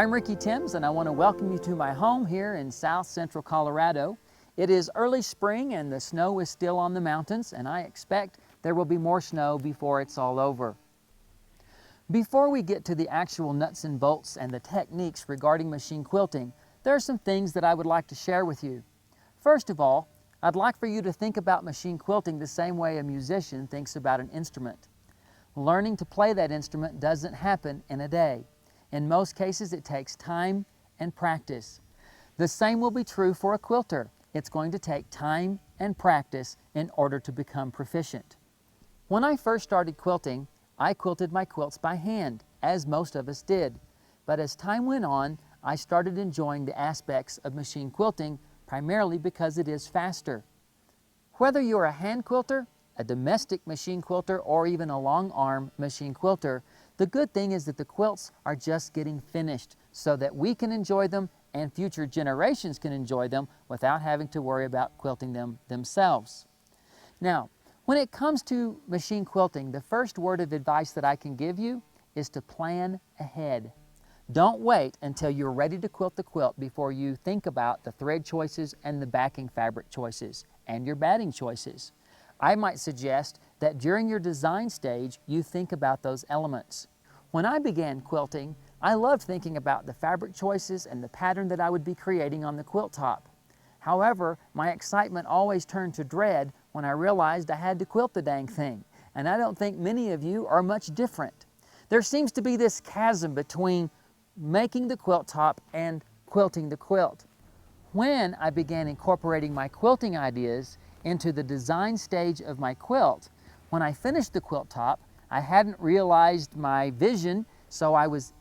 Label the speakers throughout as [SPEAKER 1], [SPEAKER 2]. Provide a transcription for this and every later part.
[SPEAKER 1] I'm Ricky Timms, and I want to welcome you to my home here in South Central Colorado. It is early spring and the snow is still on the mountains, and I expect there will be more snow before it's all over. Before we get to the actual nuts and bolts and the techniques regarding machine quilting, there are some things that I would like to share with you. First of all, I'd like for you to think about machine quilting the same way a musician thinks about an instrument. Learning to play that instrument doesn't happen in a day. In most cases, it takes time and practice. The same will be true for a quilter. It's going to take time and practice in order to become proficient. When I first started quilting, I quilted my quilts by hand, as most of us did. But as time went on, I started enjoying the aspects of machine quilting, primarily because it is faster. Whether you're a hand quilter, a domestic machine quilter, or even a long arm machine quilter, the good thing is that the quilts are just getting finished so that we can enjoy them and future generations can enjoy them without having to worry about quilting them themselves. Now, when it comes to machine quilting, the first word of advice that I can give you is to plan ahead. Don't wait until you're ready to quilt the quilt before you think about the thread choices and the backing fabric choices and your batting choices. I might suggest that during your design stage, you think about those elements. When I began quilting, I loved thinking about the fabric choices and the pattern that I would be creating on the quilt top. However, my excitement always turned to dread when I realized I had to quilt the dang thing, and I don't think many of you are much different. There seems to be this chasm between making the quilt top and quilting the quilt. When I began incorporating my quilting ideas into the design stage of my quilt, when I finished the quilt top, I hadn't realized my vision, so I was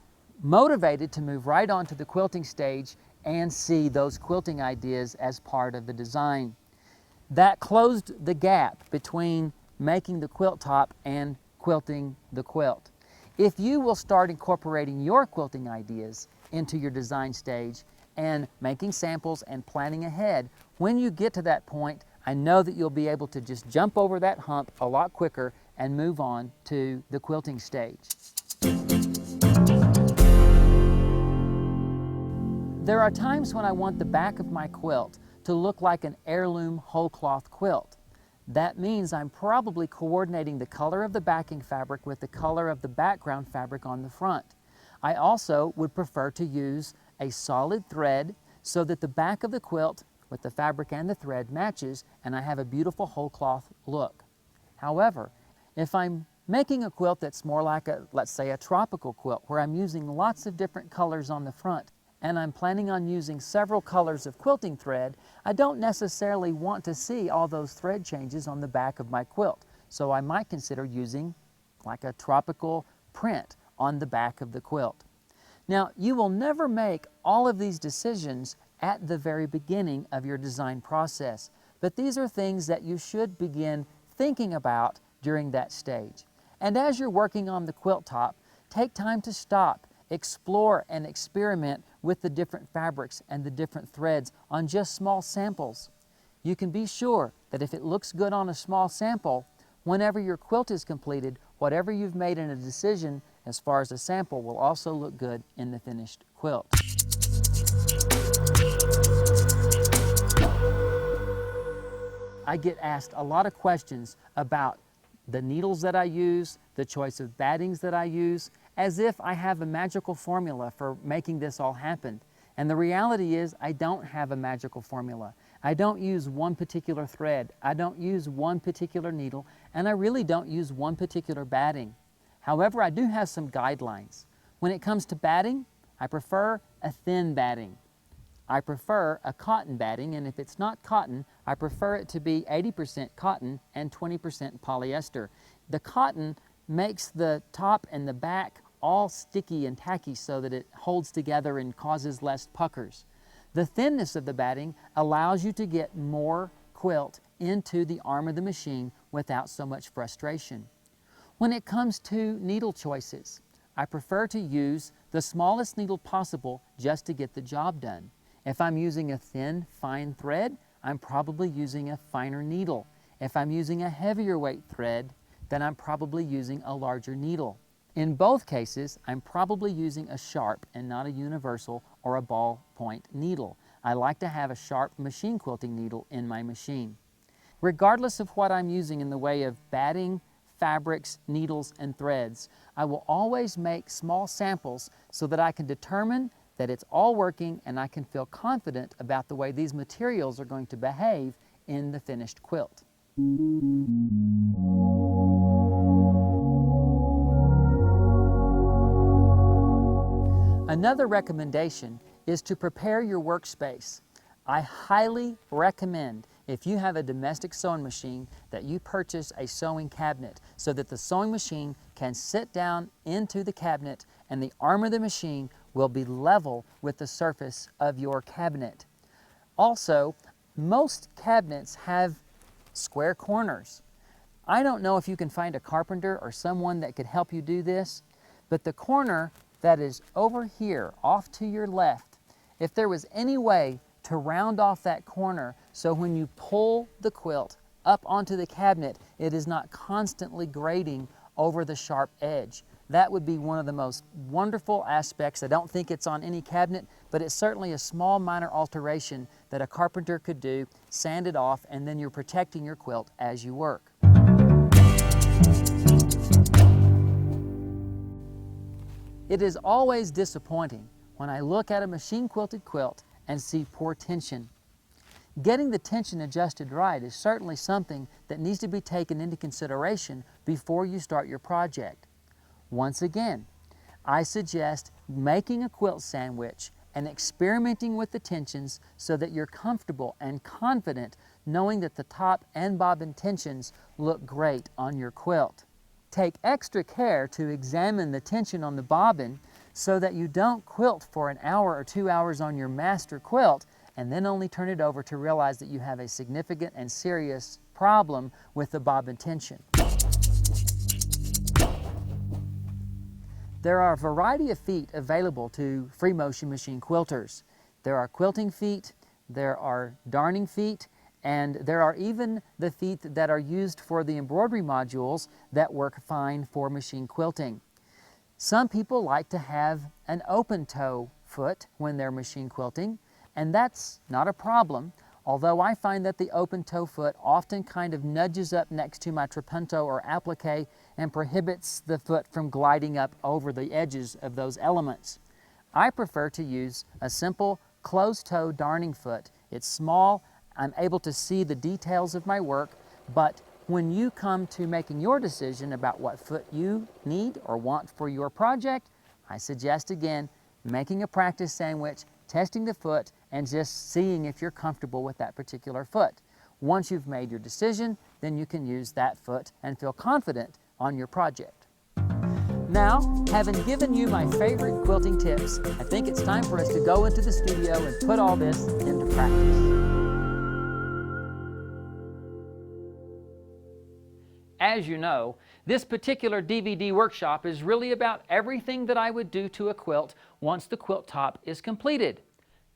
[SPEAKER 1] motivated to move right on to the quilting stage and see those quilting ideas as part of the design. That closed the gap between making the quilt top and quilting the quilt. If you will start incorporating your quilting ideas into your design stage and making samples and planning ahead, when you get to that point, I know that you'll be able to just jump over that hump a lot quicker and move on to the quilting stage. There are times when I want the back of my quilt to look like an heirloom whole cloth quilt. That means I'm probably coordinating the color of the backing fabric with the color of the background fabric on the front. I also would prefer to use a solid thread so that the back of the quilt with the fabric and the thread matches and I have a beautiful whole cloth look. However, if I'm making a quilt that's more like let's say a tropical quilt where I'm using lots of different colors on the front and I'm planning on using several colors of quilting thread, I don't necessarily want to see all those thread changes on the back of my quilt. So I might consider using like a tropical print on the back of the quilt. Now, you will never make all of these decisions at the very beginning of your design process, but these are things that you should begin thinking about during that stage. And as you're working on the quilt top, take time to stop, explore and experiment with the different fabrics and the different threads on just small samples. You can be sure that if it looks good on a small sample, whenever your quilt is completed, whatever you've made in a decision as far as a sample will also look good in the finished quilt. I get asked a lot of questions about the needles that I use, the choice of battings that I use, as if I have a magical formula for making this all happen. And the reality is I don't have a magical formula. I don't use one particular thread, I don't use one particular needle, and I really don't use one particular batting. However, I do have some guidelines. When it comes to batting, I prefer a thin batting. I prefer a cotton batting, and if it's not cotton, I prefer it to be 80% cotton and 20% polyester. The cotton makes the top and the back all sticky and tacky so that it holds together and causes less puckers. The thinness of the batting allows you to get more quilt into the arm of the machine without so much frustration. When it comes to needle choices, I prefer to use the smallest needle possible just to get the job done. If I'm using a thin, fine thread, I'm probably using a finer needle. If I'm using a heavier weight thread, then I'm probably using a larger needle. In both cases, I'm probably using a sharp and not a universal or a ballpoint needle. I like to have a sharp machine quilting needle in my machine. Regardless of what I'm using in the way of batting, fabrics, needles, and threads, I will always make small samples so that I can determine that it's all working and I can feel confident about the way these materials are going to behave in the finished quilt. Another recommendation is to prepare your workspace. I highly recommend, if you have a domestic sewing machine, that you purchase a sewing cabinet so that the sewing machine can sit down into the cabinet and the arm of the machine will be level with the surface of your cabinet. Also, most cabinets have square corners. I don't know if you can find a carpenter or someone that could help you do this, but the corner that is over here, off to your left, if there was any way to round off that corner so when you pull the quilt up onto the cabinet, it is not constantly grating over the sharp edge. That would be one of the most wonderful aspects. I don't think it's on any cabinet, but it's certainly a small minor alteration that a carpenter could do, sand it off, and then you're protecting your quilt as you work. It is always disappointing when I look at a machine quilted quilt and see poor tension. Getting the tension adjusted right is certainly something that needs to be taken into consideration before you start your project. Once again, I suggest making a quilt sandwich and experimenting with the tensions so that you're comfortable and confident knowing that the top and bobbin tensions look great on your quilt. Take extra care to examine the tension on the bobbin so that you don't quilt for an hour or 2 hours on your master quilt and then only turn it over to realize that you have a significant and serious problem with the bobbin tension. There are a variety of feet available to free motion machine quilters. There are quilting feet, there are darning feet, and there are even the feet that are used for the embroidery modules that work fine for machine quilting. Some people like to have an open toe foot when they're machine quilting, and that's not a problem, although I find that the open toe foot often kind of nudges up next to my trapunto or applique and prohibits the foot from gliding up over the edges of those elements. I prefer to use a simple closed toe darning foot. It's small, I'm able to see the details of my work, but when you come to making your decision about what foot you need or want for your project, I suggest again making a practice sandwich, testing the foot, and just seeing if you're comfortable with that particular foot. Once you've made your decision, then you can use that foot and feel confident on your project. Now, having given you my favorite quilting tips, I think it's time for us to go into the studio and put all this into practice. As you know, this particular DVD workshop is really about everything that I would do to a quilt once the quilt top is completed.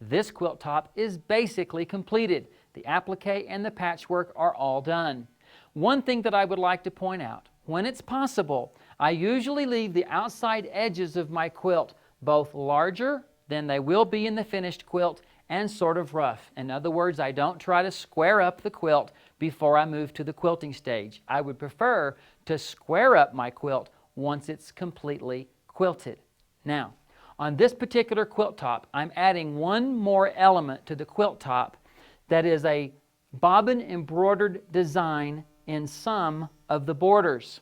[SPEAKER 1] This quilt top is basically completed. The applique and the patchwork are all done. One thing that I would like to point out, when it's possible, I usually leave the outside edges of my quilt both larger than they will be in the finished quilt and sort of rough. In other words, I don't try to square up the quilt before I move to the quilting stage. I would prefer to square up my quilt once it's completely quilted. Now, on this particular quilt top, I'm adding one more element to the quilt top that is a bobbin embroidered design in some of the borders.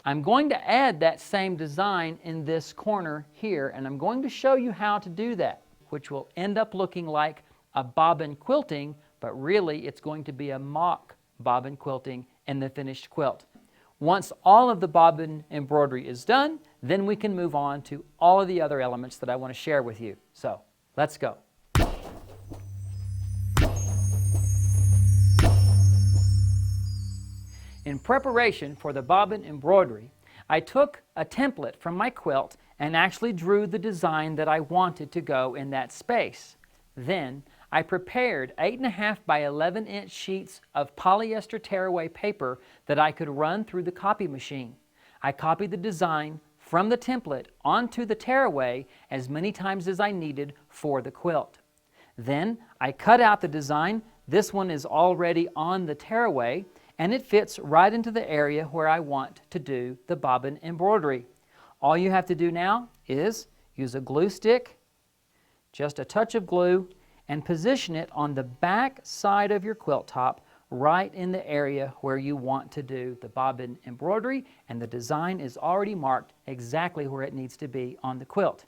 [SPEAKER 1] I'm going to add that same design in this corner here, and I'm going to show you how to do that, which will end up looking like a bobbin quilting, but really it's going to be a mock bobbin quilting in the finished quilt. Once all of the bobbin embroidery is done, then we can move on to all of the other elements that I want to share with you. So, let's go. In preparation for the bobbin embroidery, I took a template from my quilt and actually drew the design that I wanted to go in that space. Then, I prepared 8.5 by 11-inch sheets of polyester tearaway paper that I could run through the copy machine. I copied the design from the template onto the tearaway as many times as I needed for the quilt. Then, I cut out the design. This one is already on the tearaway, and it fits right into the area where I want to do the bobbin embroidery. All you have to do now is use a glue stick, just a touch of glue, and position it on the back side of your quilt top, right in the area where you want to do the bobbin embroidery, and the design is already marked exactly where it needs to be on the quilt.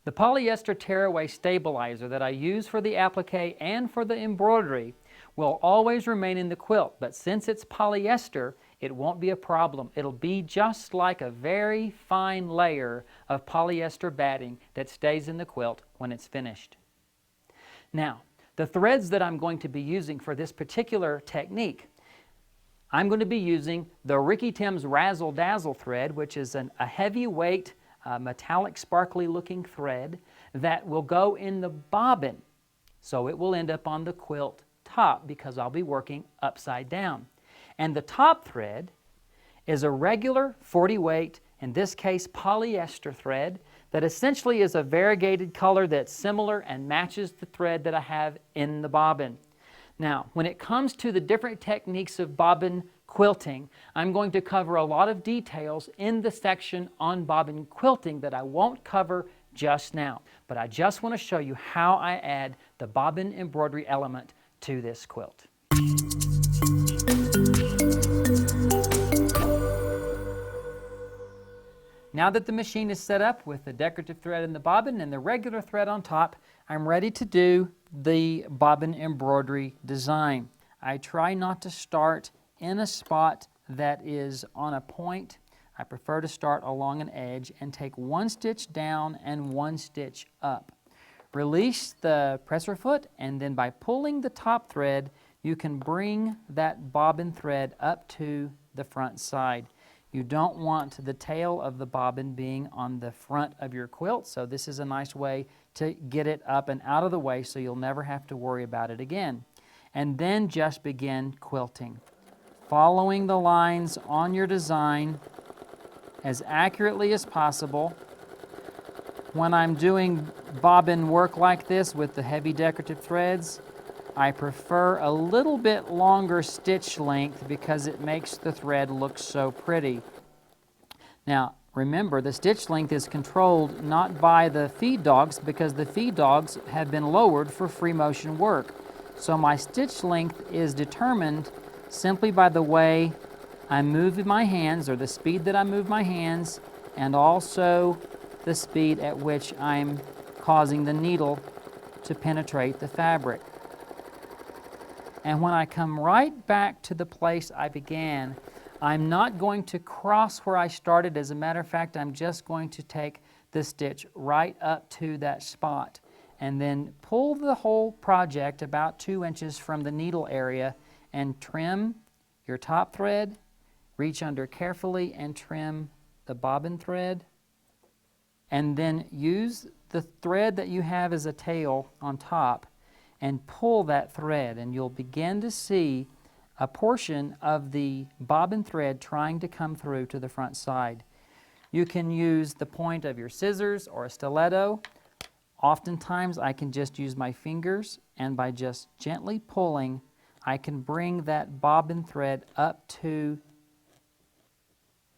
[SPEAKER 1] The polyester tearaway stabilizer that I use for the applique and for the embroidery will always remain in the quilt, but since it's polyester, it won't be a problem. It'll be just like a very fine layer of polyester batting that stays in the quilt when it's finished. Now, the threads that I'm going to be using for this particular technique, I'm going to be using the Ricky Timms Razzle Dazzle thread, which is a heavyweight, metallic, sparkly looking thread that will go in the bobbin. So it will end up on the quilt top because I'll be working upside down. And the top thread is a regular 40 weight, in this case polyester thread, that essentially is a variegated color that's similar and matches the thread that I have in the bobbin. Now, when it comes to the different techniques of bobbin quilting, I'm going to cover a lot of details in the section on bobbin quilting that I won't cover just now. But I just want to show you how I add the bobbin embroidery element to this quilt. Now that the machine is set up with the decorative thread in the bobbin and the regular thread on top, I'm ready to do the bobbin embroidery design. I try not to start in a spot that is on a point. I prefer to start along an edge and take one stitch down and one stitch up. Release the presser foot, and then by pulling the top thread, you can bring that bobbin thread up to the front side. You don't want the tail of the bobbin being on the front of your quilt, so this is a nice way to get it up and out of the way so you'll never have to worry about it again. And then just begin quilting, following the lines on your design as accurately as possible. When I'm doing bobbin work like this with the heavy decorative threads, I prefer a little bit longer stitch length because it makes the thread look so pretty. Now, remember, the stitch length is controlled not by the feed dogs because the feed dogs have been lowered for free motion work. So my stitch length is determined simply by the way I move my hands, or the speed that I move my hands, and also the speed at which I'm causing the needle to penetrate the fabric. And when I come right back to the place I began, I'm not going to cross where I started. As a matter of fact, I'm just going to take the stitch right up to that spot and then pull the whole project about 2 inches from the needle area and trim your top thread, reach under carefully and trim the bobbin thread, and then use the thread that you have as a tail on top and pull that thread, and you'll begin to see a portion of the bobbin thread trying to come through to the front side. You can use the point of your scissors or a stiletto. Oftentimes I can just use my fingers, and by just gently pulling, I can bring that bobbin thread up to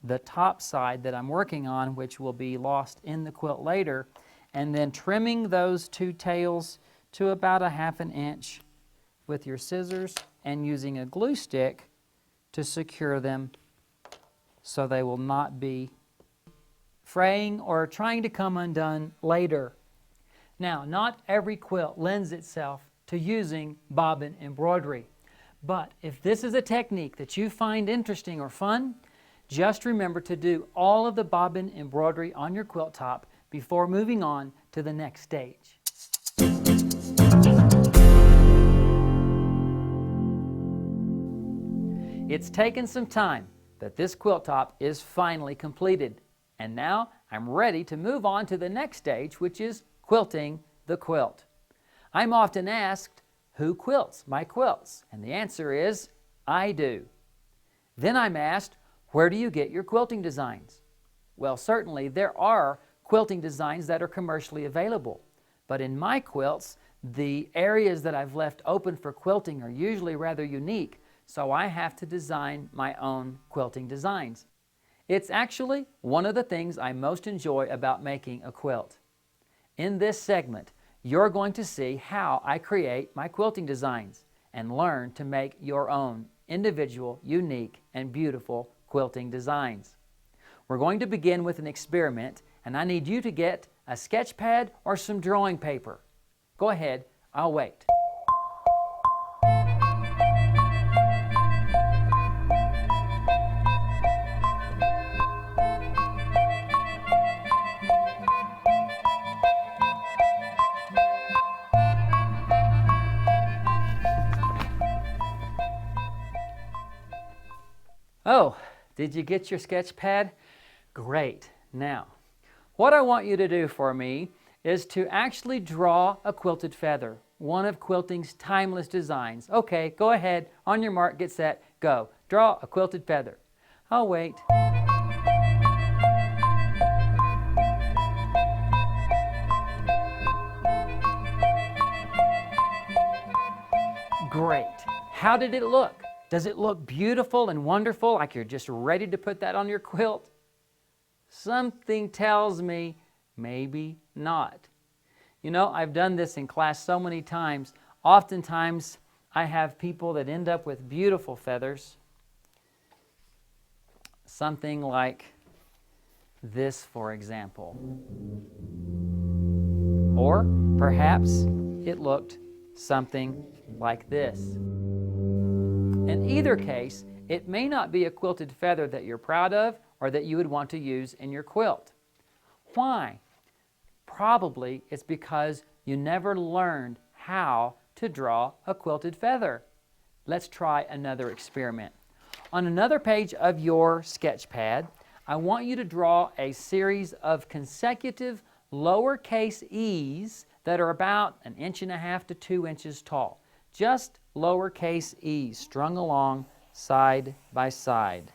[SPEAKER 1] the top side that I'm working on, which will be lost in the quilt later, and then trimming those two tails to about 1/2 inch with your scissors and using a glue stick to secure them so they will not be fraying or trying to come undone later. Now, not every quilt lends itself to using bobbin embroidery, but if this is a technique that you find interesting or fun, just remember to do all of the bobbin embroidery on your quilt top before moving on to the next stage. It's taken some time, but this quilt top is finally completed. And now I'm ready to move on to the next stage, which is quilting the quilt. I'm often asked, who quilts my quilts? And the answer is, I do. Then I'm asked, where do you get your quilting designs? Well, certainly there are quilting designs that are commercially available, but in my quilts, the areas that I've left open for quilting are usually rather unique, so I have to design my own quilting designs. It's actually one of the things I most enjoy about making a quilt. In this segment, you're going to see how I create my quilting designs and learn to make your own individual, unique, and beautiful quilting designs. We're going to begin with an experiment, and I need you to get a sketch pad or some drawing paper. Go ahead, I'll wait. Oh, did you get your sketch pad? Great. Now, what I want you to do for me is to actually draw a quilted feather, one of quilting's timeless designs. Okay, go ahead, on your mark, get set, go. Draw a quilted feather. I'll wait. Great. How did it look? Does it look beautiful and wonderful, like you're just ready to put that on your quilt? Something tells me maybe not. You know, I've done this in class so many times. Oftentimes, I have people that end up with beautiful feathers. Something like this, for example. Or perhaps it looked something like this. In either case, it may not be a quilted feather that you're proud of or that you would want to use in your quilt. Why? Probably it's because you never learned how to draw a quilted feather. Let's try another experiment. On another page of your sketch pad, I want you to draw a series of consecutive lowercase e's that are about 1.5 to 2 inches tall. Just lowercase e's strung along side by side.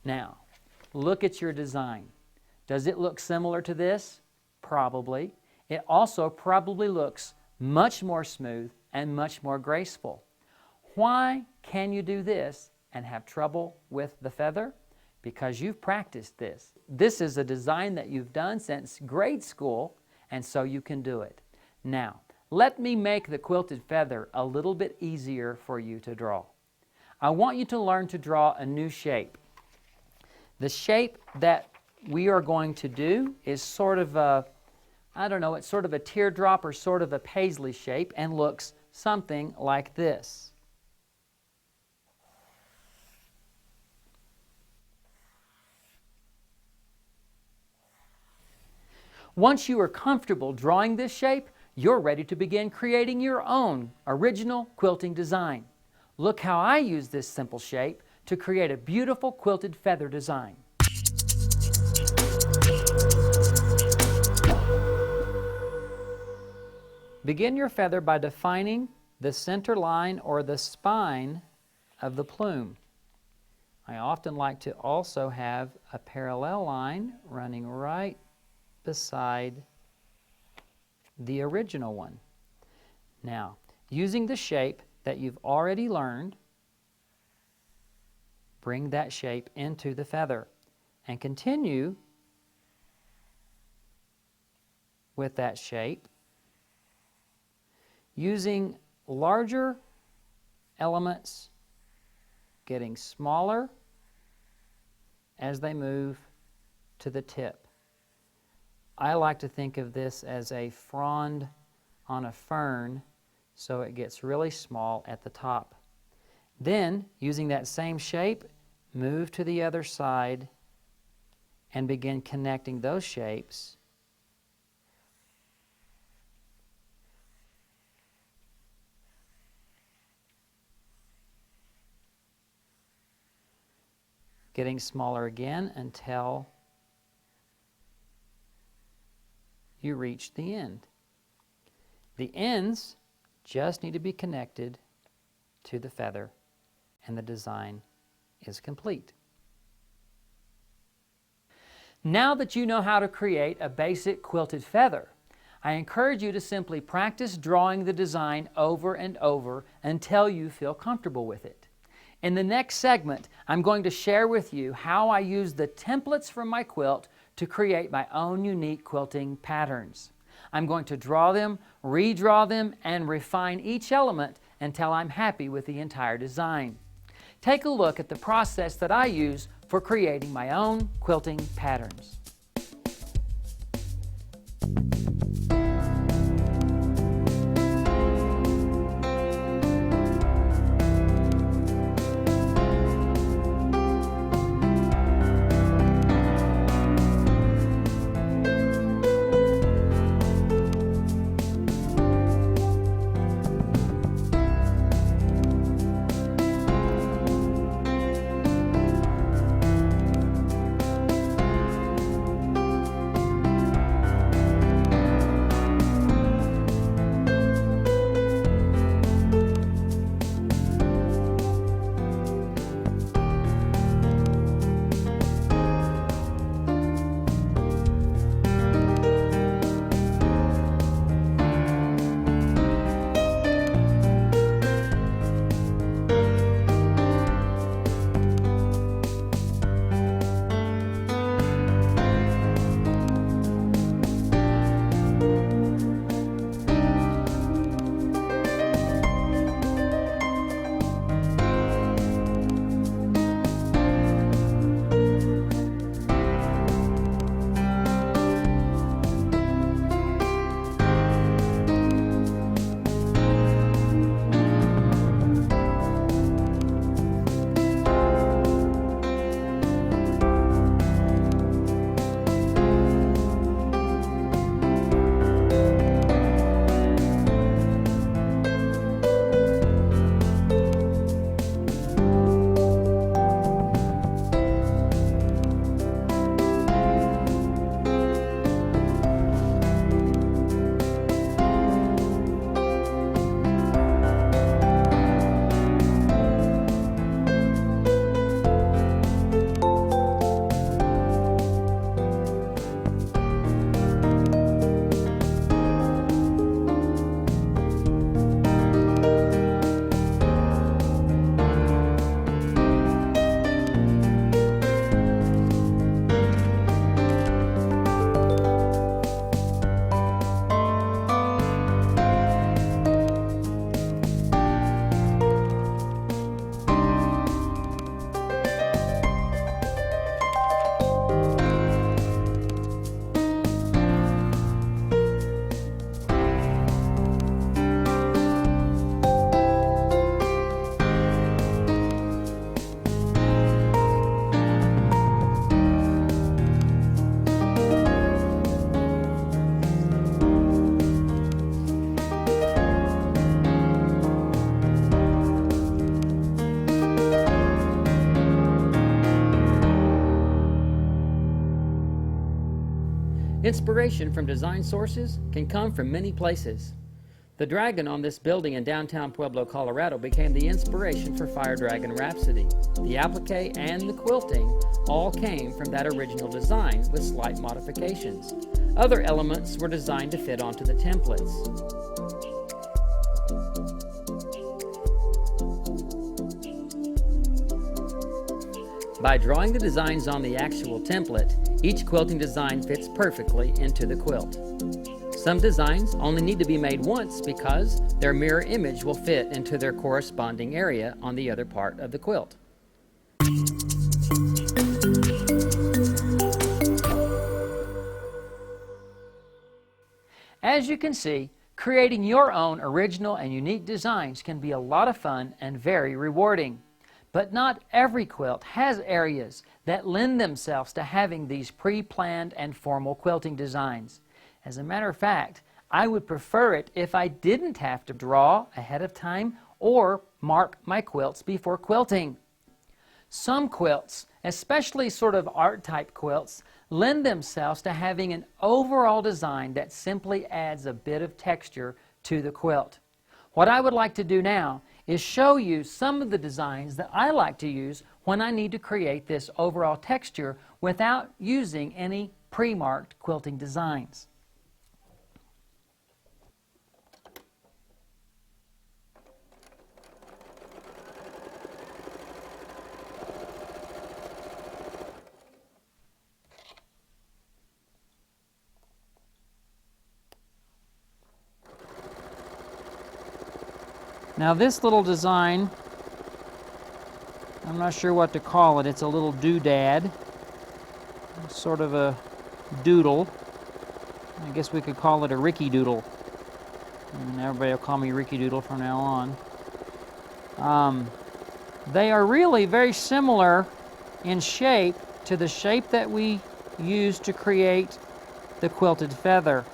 [SPEAKER 1] Now, look at your design. Does it look similar to this? Probably. It also probably looks much more smooth and much more graceful. Why can you do this and have trouble with the feather? Because you've practiced this. This is a design that you've done since grade school, and so you can do it. Now, let me make the quilted feather a little bit easier for you to draw. I want you to learn to draw a new shape. The shape that we are going to do is sort of a, I don't know, it's sort of a teardrop or sort of a paisley shape and looks something like this. Once you are comfortable drawing this shape, you're ready to begin creating your own original quilting design. Look how I use this simple shape to create a beautiful quilted feather design. Begin your feather by defining the center line or the spine of the plume. I often like to also have a parallel line running right beside the original one. Now, using the shape that you've already learned, bring that shape into the feather and continue with that shape using larger elements getting smaller as they move to the tip. I like to think of this as a frond on a fern, so it gets really small at the top. Then, using that same shape, move to the other side and begin connecting those shapes. Getting smaller again until you reach the end. The ends just need to be connected to the feather, and the design is complete. Now that you know how to create a basic quilted feather, I encourage you to simply practice drawing the design over and over until you feel comfortable with it. In the next segment, I'm going to share with you how I use the templates from my quilt to create my own unique quilting patterns. I'm going to draw them, redraw them, and refine each element until I'm happy with the entire design. Take a look at the process that I use for creating my own quilting patterns. Inspiration from design sources can come from many places. The dragon on this building in downtown Pueblo, Colorado became the inspiration for Fire Dragon Rhapsody. The applique and the quilting all came from that original design with slight modifications. Other elements were designed to fit onto the templates. By drawing the designs on the actual template, each quilting design fits perfectly into the quilt. Some designs only need to be made once because their mirror image will fit into their corresponding area on the other part of the quilt. As you can see, Creating your own original and unique designs can be a lot of fun and very rewarding. But not every quilt has areas that lend themselves to having these pre-planned and formal quilting designs. As a matter of fact, I would prefer it if I didn't have to draw ahead of time or mark my quilts before quilting. Some quilts, especially sort of art type quilts, lend themselves to having an overall design that simply adds a bit of texture to the quilt. What I would like to do now is show you some of the designs that I like to use when I need to create this overall texture without using any pre-marked quilting designs. Now this little design, I'm not sure what to call it. It's a little doodad, sort of a doodle. I guess we could call it a Ricky Doodle. And everybody will call me Ricky Doodle from now on. They are really very similar in shape to the shape that we used to create the quilted feather.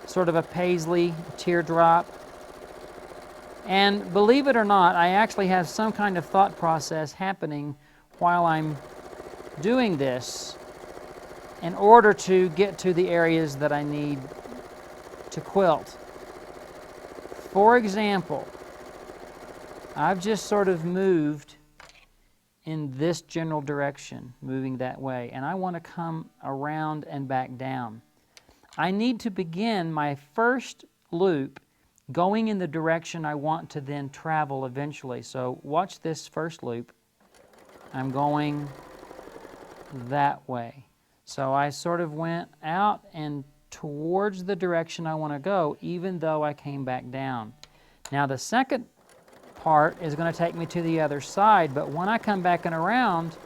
[SPEAKER 1] Sort of a paisley teardrop. And believe it or not, I actually have some kind of thought process happening while I'm doing this in order to get to the areas that I need to quilt. For example, I've just sort of moved in this general direction, moving that way, and I want to come around and back down. I need to begin my first loop going in the direction I want to then travel eventually. So watch this first loop. I'm going that way. So I sort of went out and towards the direction I want to go, even though I came back down. Now the second part is going to take me to the other side, but when I come back and around,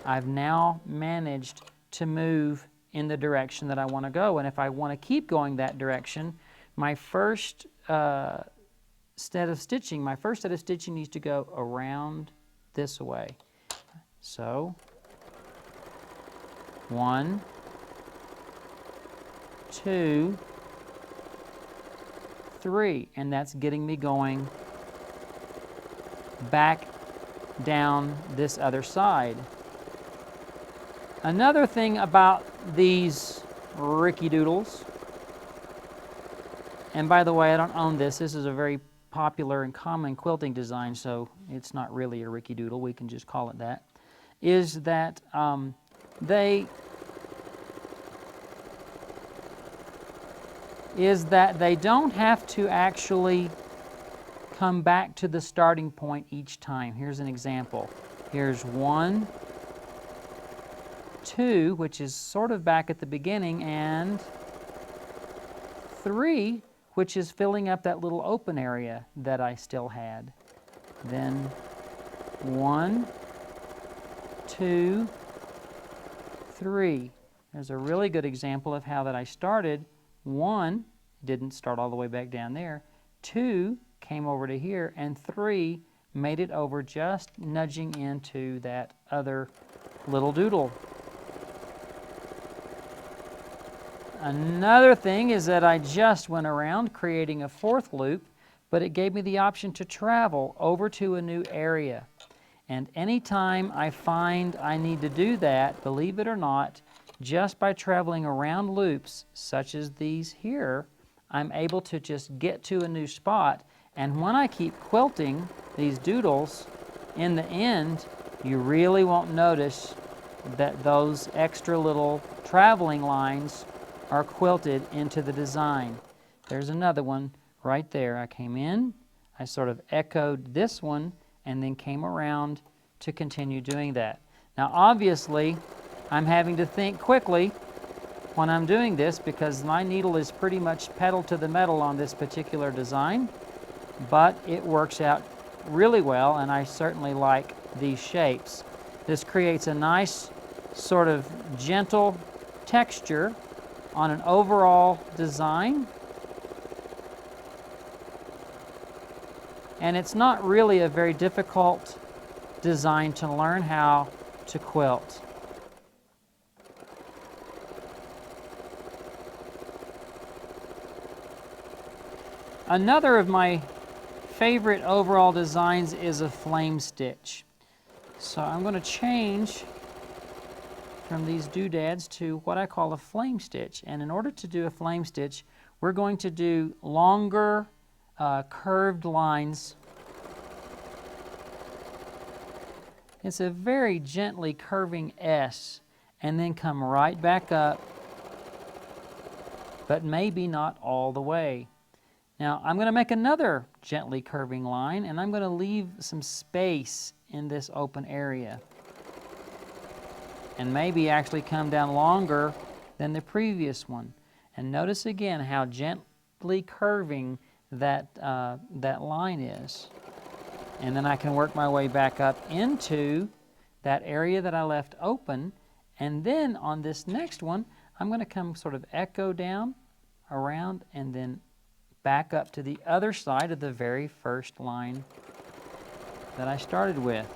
[SPEAKER 1] I've now managed to move in the direction that I want to go. And if I want to keep going that direction, my first set of stitching needs to go around this way. So 1, 2, 3, and that's getting me going back down this other side. Another thing about these Ricky Doodles, and by the way, I don't own this. This is a very popular and common quilting design, so it's not really a Ricky Doodle. We can just call it that. Is that they don't have to actually come back to the starting point each time. Here's an example. Here's 1, 2, which is sort of back at the beginning, and 3, which is filling up that little open area that I still had. Then 1, 2, 3. There's a really good example of how that I started. 1 didn't start all the way back down there. 2 came over to here, and 3 made it over, just nudging into that other little doodle. Another thing is that I just went around creating a 4th loop, but it gave me the option to travel over to a new area. And anytime I find I need to do that, believe it or not, just by traveling around loops such as these here, I'm able to just get to a new spot. And when I keep quilting these doodles, in the end, you really won't notice that those extra little traveling lines are quilted into the design. There's another one right there. I came in, I sort of echoed this one, and then came around to continue doing that. Now obviously, I'm having to think quickly when I'm doing this because my needle is pretty much pedal to the metal on this particular design, but it works out really well, and I certainly like these shapes. This creates a nice sort of gentle texture on an overall design. And it's not really a very difficult design to learn how to quilt. Another of my favorite overall designs is a flame stitch. So I'm going to change from these doodads to what I call a flame stitch. And in order to do a flame stitch, we're going to do longer curved lines. It's a very gently curving S, and then come right back up, but maybe not all the way. Now I'm going to make another gently curving line, and I'm going to leave some space in this open area, and maybe actually come down longer than the previous one. And notice again how gently curving that line is. And then I can work my way back up into that area that I left open, and then on this next one I'm going to come sort of echo down around and then back up to the other side of the very first line that I started with.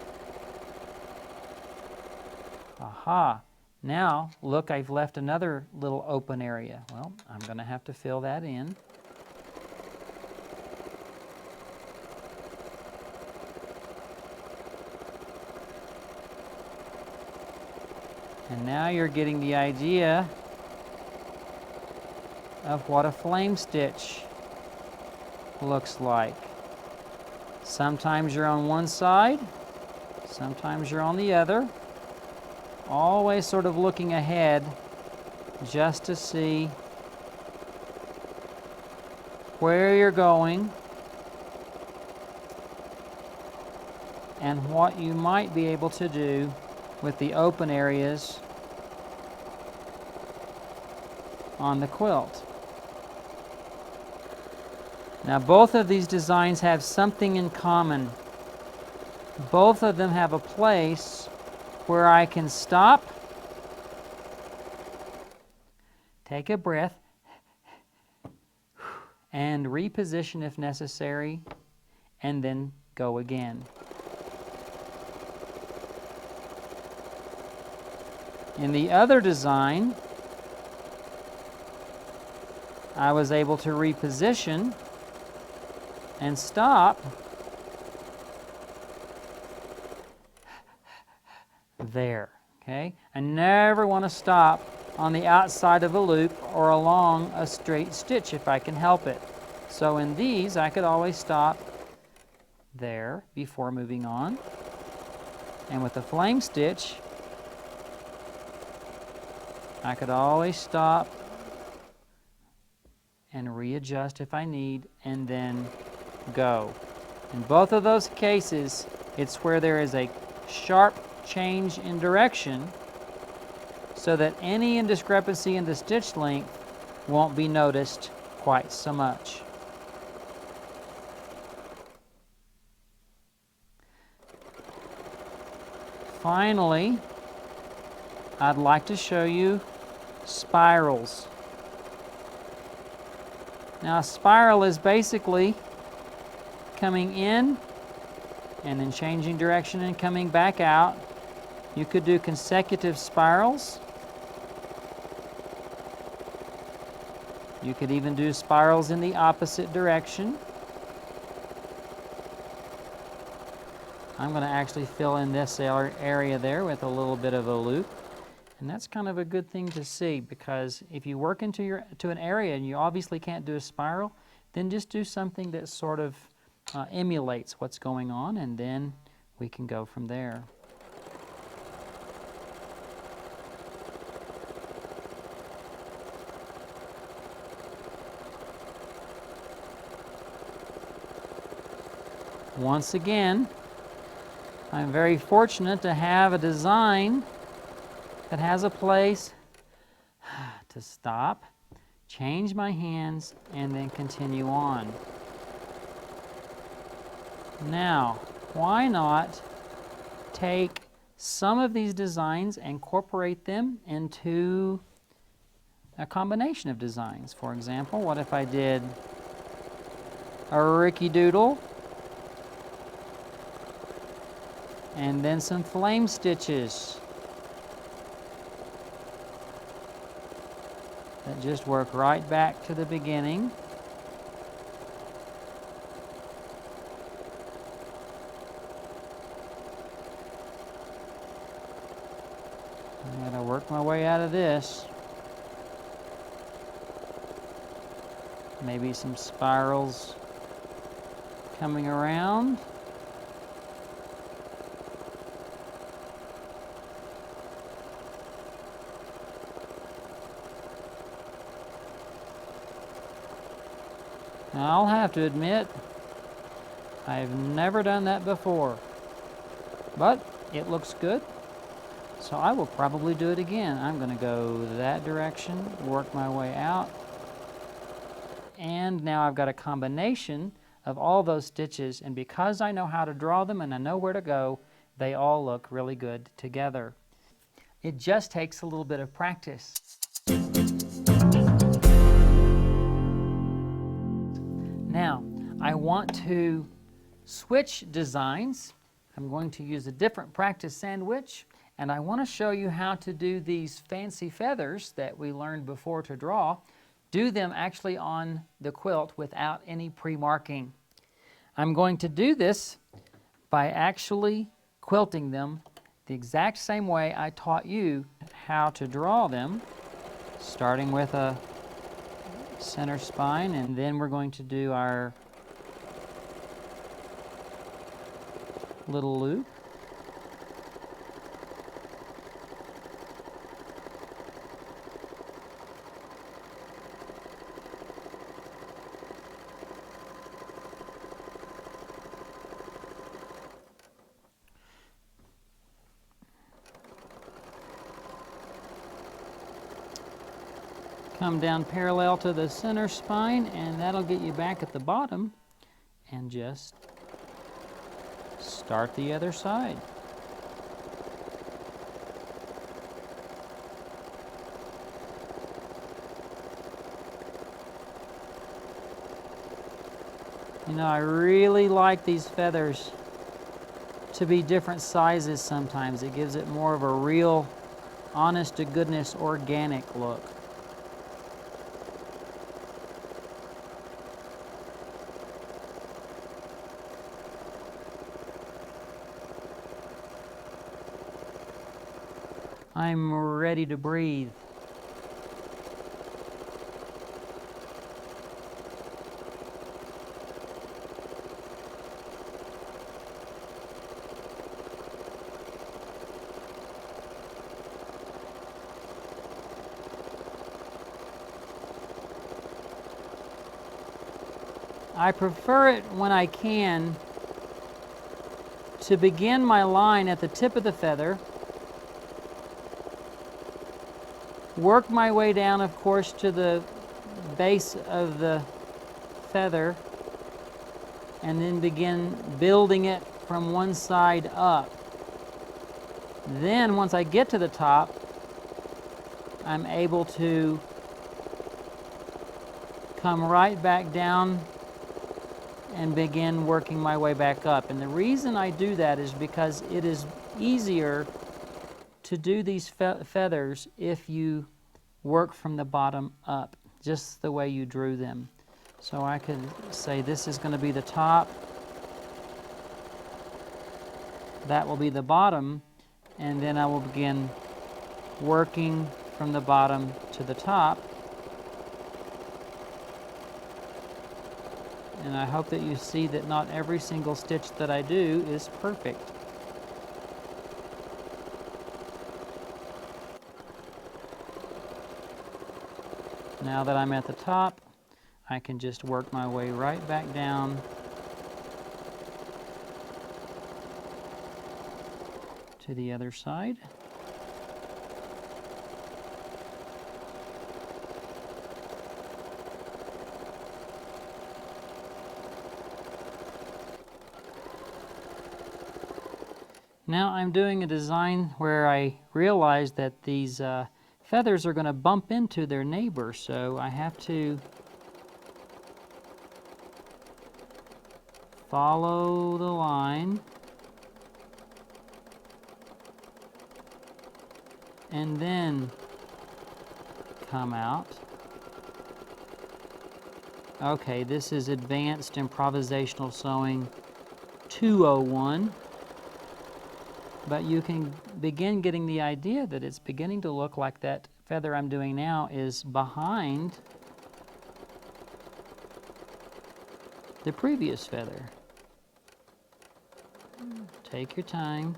[SPEAKER 1] Aha! Now look, I've left another little open area. Well, I'm going to have to fill that in. And now you're getting the idea of what a flame stitch looks like. Sometimes you're on one side, sometimes you're on the other. Always sort of looking ahead just to see where you're going and what you might be able to do with the open areas on the quilt. Now both of these designs have something in common. Both of them have a place where I can stop, take a breath, and reposition if necessary, and then go again. In the other design, I was able to reposition and stop there. Okay? I never want to stop on the outside of a loop or along a straight stitch if I can help it. So in these, I could always stop there before moving on. And with the flame stitch, I could always stop and readjust if I need, and then go. In both of those cases, it's where there is a sharp change in direction so that any indiscrepancy in the stitch length won't be noticed quite so much. Finally, I'd like to show you spirals. Now a spiral is basically coming in and then changing direction and coming back out. You could do consecutive spirals. You could even do spirals in the opposite direction. I'm going to actually fill in this area there with a little bit of a loop. And that's kind of a good thing to see, because if you work into an area and you obviously can't do a spiral, then just do something that sort of emulates what's going on, and then we can go from there. Once again, I'm very fortunate to have a design that has a place to stop, change my hands, and then continue on. Now, why not take some of these designs and incorporate them into a combination of designs. For example, what if I did a Ricky Doodle and then some flame stitches that just work right back to the beginning. I gotta work my way out of this. Maybe some spirals coming around. Now, I'll have to admit, I've never done that before, but it looks good, so I will probably do it again. I'm going to go that direction, work my way out, and now I've got a combination of all those stitches, and because I know how to draw them and I know where to go, they all look really good together. It just takes a little bit of practice. Now, I want to switch designs. I'm going to use a different practice sandwich, and I want to show you how to do these fancy feathers that we learned before to draw. Do them actually on the quilt without any pre-marking. I'm going to do this by actually quilting them the exact same way I taught you how to draw them, starting with a center spine, and then we're going to do our little loop. Come down parallel to the center spine, and that'll get you back at the bottom, and just start the other side. You know, I really like these feathers to be different sizes sometimes. It gives it more of a real, honest to goodness, organic look. I'm ready to breathe. I prefer it when I can to begin my line at the tip of the feather, work my way down, of course, to the base of the feather, and then begin building it from one side up. Then, once I get to the top, I'm able to come right back down and begin working my way back up. And the reason I do that is because it is easier to do these feathers if you work from the bottom up, just the way you drew them. So I could say this is going to be the top, that will be the bottom, and then I will begin working from the bottom to the top. And I hope that you see that not every single stitch that I do is perfect. Now that I'm at the top, I can just work my way right back down to the other side. Now I'm doing a design where I realized that these feathers are going to bump into their neighbor, so I have to follow the line and then come out. Okay, this is Advanced Improvisational Sewing 201, but you can begin getting the idea that it's beginning to look like that feather I'm doing now is behind the previous feather. Take your time.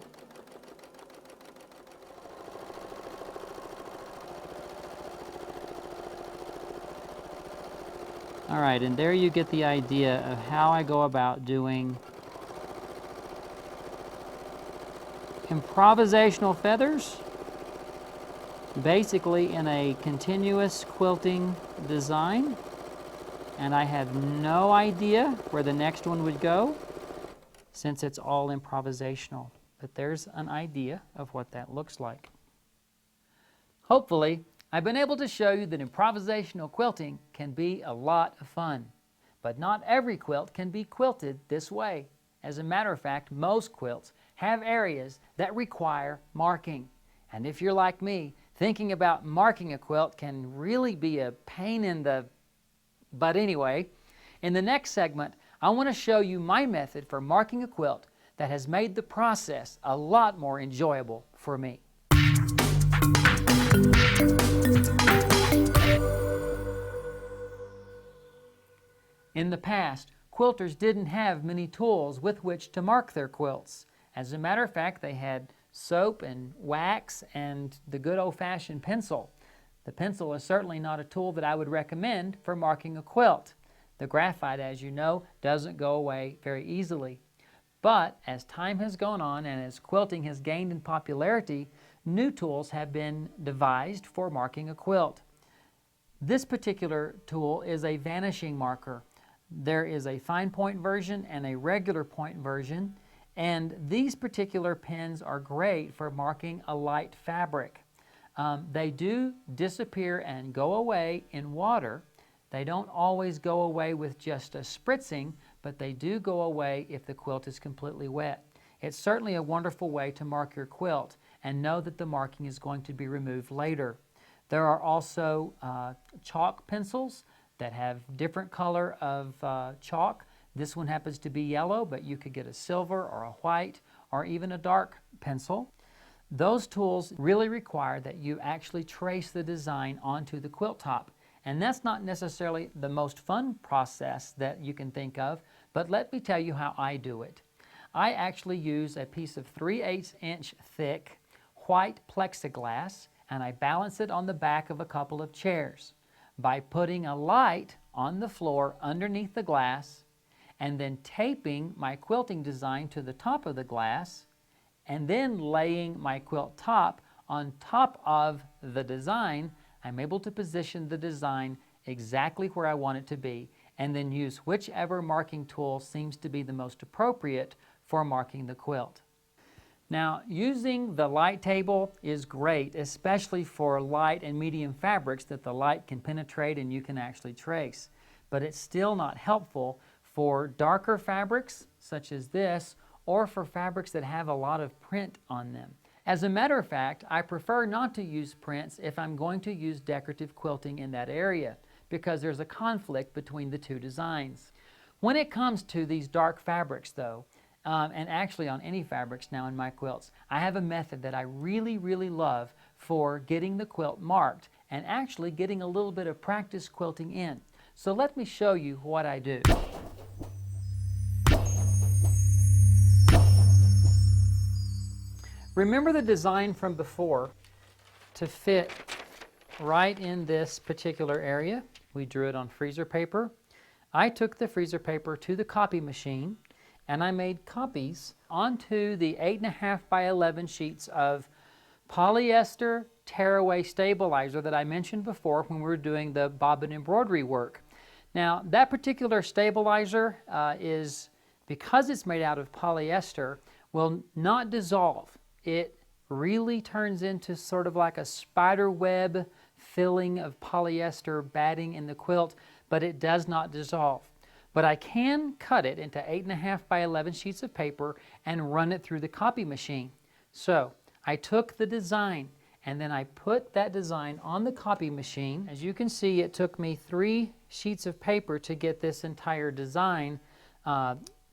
[SPEAKER 1] All right, and there you get the idea of how I go about doing improvisational feathers, basically in a continuous quilting design, and I have no idea where the next one would go since it's all improvisational, but there's an idea of what that looks like. Hopefully, I've been able to show you that improvisational quilting can be a lot of fun, but not every quilt can be quilted this way. As a matter of fact, most quilts have areas that require marking, and if you're like me, thinking about marking a quilt can really be a pain in the butt anyway. In the next segment, I want to show you my method for marking a quilt that has made the process a lot more enjoyable for me. In the past, quilters didn't have many tools with which to mark their quilts. As a matter of fact, they had soap and wax and the good old-fashioned pencil. The pencil is certainly not a tool that I would recommend for marking a quilt. The graphite, as you know, doesn't go away very easily. But as time has gone on and as quilting has gained in popularity, new tools have been devised for marking a quilt. This particular tool is a vanishing marker. There is a fine point version and a regular point version, and these particular pens are great for marking a light fabric. They do disappear and go away in water. They don't always go away with just a spritzing, but they do go away if the quilt is completely wet. It's certainly a wonderful way to mark your quilt and know that the marking is going to be removed later. There are also chalk pencils that have different color of chalk. This one happens to be yellow, but you could get a silver or a white or even a dark pencil. Those tools really require that you actually trace the design onto the quilt top. And that's not necessarily the most fun process that you can think of, but let me tell you how I do it. I actually use a piece of 3/8 inch thick white plexiglass, and I balance it on the back of a couple of chairs by putting a light on the floor underneath the glass and then taping my quilting design to the top of the glass and then laying my quilt top on top of the design. I'm able to position the design exactly where I want it to be and then use whichever marking tool seems to be the most appropriate for marking the quilt. Now, using the light table is great, especially for light and medium fabrics that the light can penetrate and you can actually trace. But it's still not helpful for darker fabrics, such as this, or for fabrics that have a lot of print on them. As a matter of fact, I prefer not to use prints if I'm going to use decorative quilting in that area, because there's a conflict between the two designs. When it comes to these dark fabrics, though, and actually on any fabrics now in my quilts, I have a method that I really, really love for getting the quilt marked and actually getting a little bit of practice quilting in. So let me show you what I do. Remember the design from before to fit right in this particular area. We drew it on freezer paper. I took the freezer paper to the copy machine and I made copies onto the 8.5 by 11 sheets of polyester tearaway stabilizer that I mentioned before when we were doing the bobbin embroidery work. Now, that particular stabilizer because it's made out of polyester, will not dissolve. It really turns into sort of like a spider web filling of polyester batting in the quilt, but it does not dissolve. But I can cut it into 8.5 by 11 sheets of paper and run it through the copy machine. So I took the design and then I put that design on the copy machine. As you can see, it took me 3 sheets of paper to get this entire design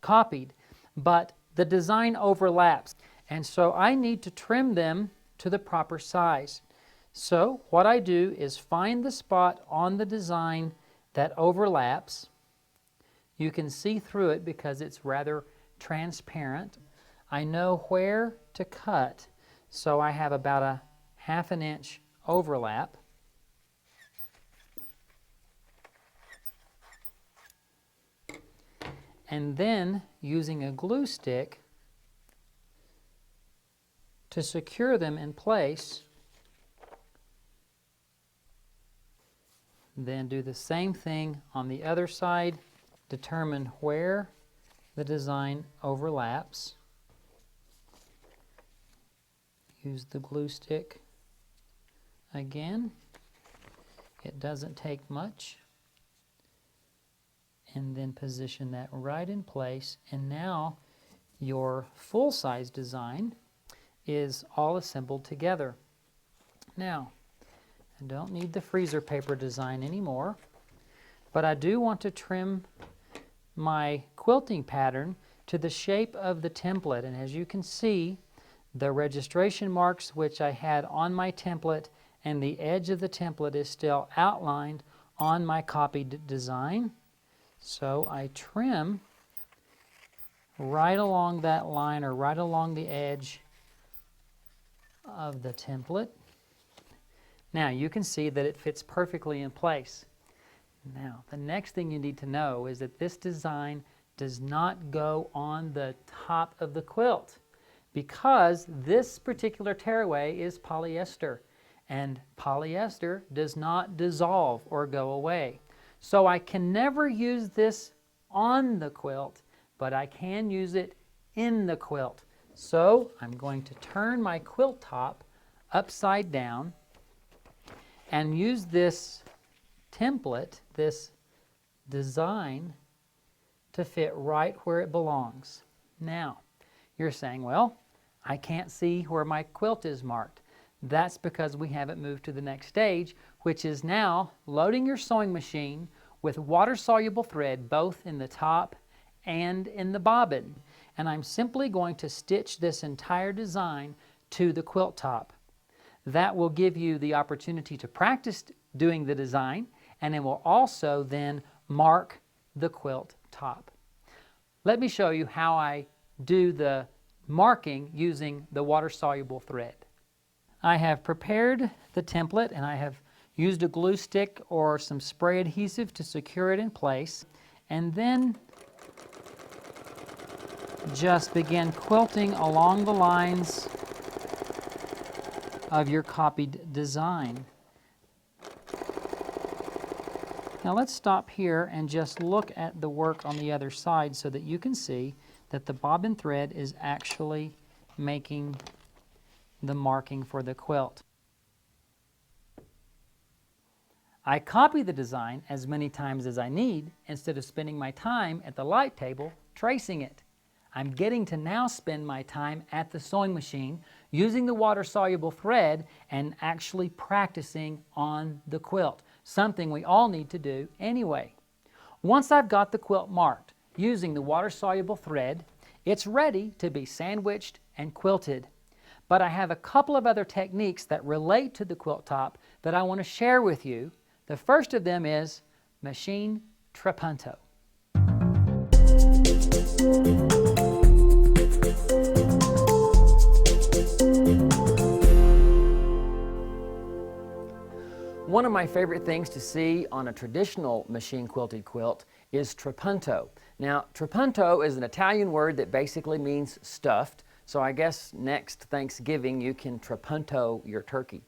[SPEAKER 1] copied, but the design overlaps, and so I need to trim them to the proper size. So what I do is find the spot on the design that overlaps. You can see through it because it's rather transparent. I know where to cut, so I have about a 1/2 inch overlap. And then using a glue stick to secure them in place, then do the same thing on the other side. Determine where the design overlaps. Use the glue stick again. It doesn't take much. And then position that right in place, and now your full-size design is all assembled together. Now, I don't need the freezer paper design anymore, but I do want to trim my quilting pattern to the shape of the template, and as you can see, the registration marks which I had on my template and the edge of the template is still outlined on my copied design. So I trim right along that line or right along the edge of the template. Now you can see that it fits perfectly in place. Now the next thing you need to know is that this design does not go on the top of the quilt because this particular tearaway is polyester, and polyester does not dissolve or go away. So I can never use this on the quilt, but I can use it in the quilt. So I'm going to turn my quilt top upside down and use this template, this design, to fit right where it belongs. Now, you're saying, well, I can't see where my quilt is marked. That's because we haven't moved to the next stage, which is now loading your sewing machine with water-soluble thread both in the top and in the bobbin. And I'm simply going to stitch this entire design to the quilt top. That will give you the opportunity to practice doing the design, and it will also then mark the quilt top. Let me show you how I do the marking using the water-soluble thread. I have prepared the template and I have used a glue stick or some spray adhesive to secure it in place, and then just begin quilting along the lines of your copied design. Now let's stop here and just look at the work on the other side so that you can see that the bobbin thread is actually making the marking for the quilt. I copy the design as many times as I need instead of spending my time at the light table tracing it. I'm getting to now spend my time at the sewing machine using the water-soluble thread and actually practicing on the quilt, something we all need to do anyway. Once I've got the quilt marked using the water-soluble thread, it's ready to be sandwiched and quilted. But I have a couple of other techniques that relate to the quilt top that I want to share with you. The first of them is machine trapunto. One of my favorite things to see on a traditional machine quilted quilt is trapunto. Now, trapunto is an Italian word that basically means stuffed, so I guess next Thanksgiving you can trapunto your turkey.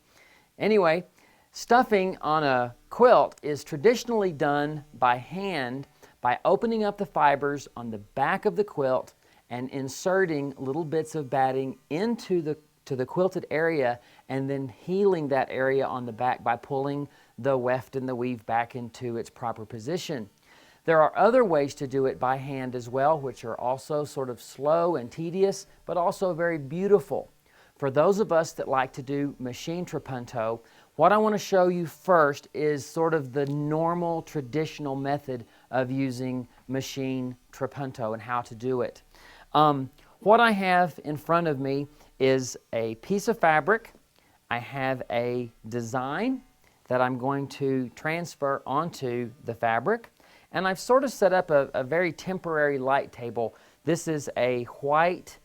[SPEAKER 1] Anyway, stuffing on a quilt is traditionally done by hand by opening up the fibers on the back of the quilt and inserting little bits of batting into the to the quilted area and then healing that area on the back by pulling the weft and the weave back into its proper position. There are other ways to do it by hand as well, which are also sort of slow and tedious, but also very beautiful. For those of us that like to do machine trapunto, what I want to show you first is sort of the normal traditional method of using machine trapunto and how to do it. What I have in front of me is a piece of fabric. I have a design that I'm going to transfer onto the fabric. And I've sort of set up a very temporary light table. This is a white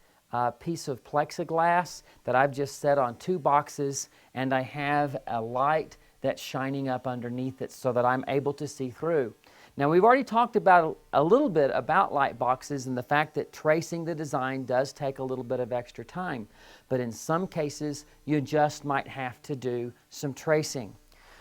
[SPEAKER 1] piece of plexiglass that I've just set on 2 boxes, and I have a light that's shining up underneath it so that I'm able to see through. Now, we've already talked about a little bit about light boxes and the fact that tracing the design does take a little bit of extra time, but in some cases you just might have to do some tracing.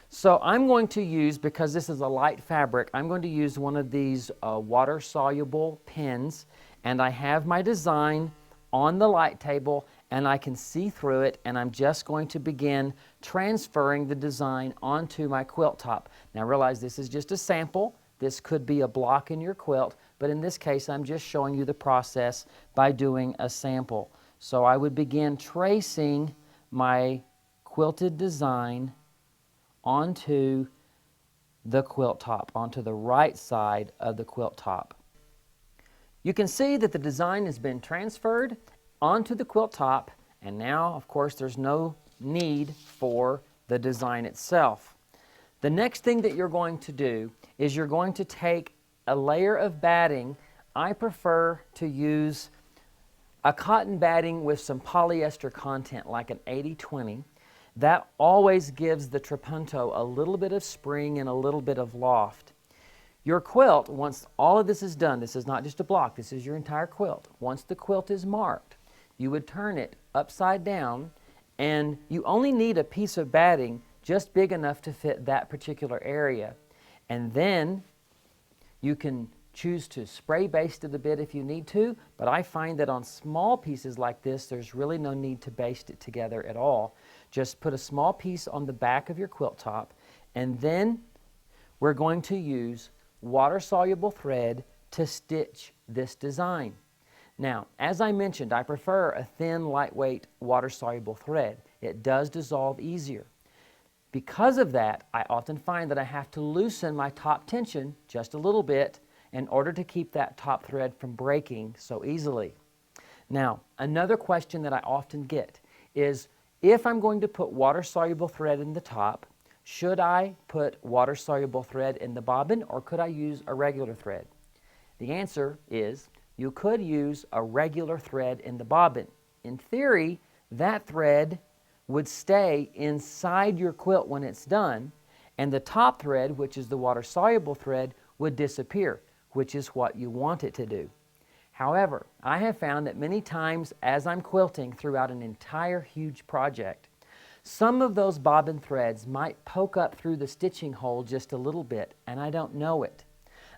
[SPEAKER 1] So I'm going to use, because this is a light fabric, I'm going to use one of these water-soluble pens, and I have my design on the light table and I can see through it, and I'm just going to begin transferring the design onto my quilt top. Now realize this is just a sample. This could be a block in your quilt, but in this case I'm just showing you the process by doing a sample. So I would begin tracing my quilted design onto the quilt top, onto the right side of the quilt top. You can see that the design has been transferred onto the quilt top, and now of course there's no need for the design itself. The next thing that you're going to do is you're going to take a layer of batting. I prefer to use a cotton batting with some polyester content, like an 80-20. That always gives the trapunto a little bit of spring and a little bit of loft. Your quilt, once all of this is done, this is not just a block, this is your entire quilt. Once the quilt is marked, you would turn it upside down, and you only need a piece of batting just big enough to fit that particular area. And then you can choose to spray baste it a bit if you need to, but I find that on small pieces like this, there's really no need to baste it together at all. Just put a small piece on the back of your quilt top, and then we're going to use water-soluble thread to stitch this design. Now, as I mentioned, I prefer a thin, lightweight, water-soluble thread. It does dissolve easier. Because of that, I often find that I have to loosen my top tension just a little bit in order to keep that top thread from breaking so easily. Now, another question that I often get is, if I'm going to put water-soluble thread in the top, should I put water-soluble thread in the bobbin, or could I use a regular thread? The answer is, you could use a regular thread in the bobbin. In theory, that thread would stay inside your quilt when it's done, and the top thread, which is the water-soluble thread, would disappear, which is what you want it to do. However, I have found that many times as I'm quilting throughout an entire huge project, some of those bobbin threads might poke up through the stitching hole just a little bit, and I don't know it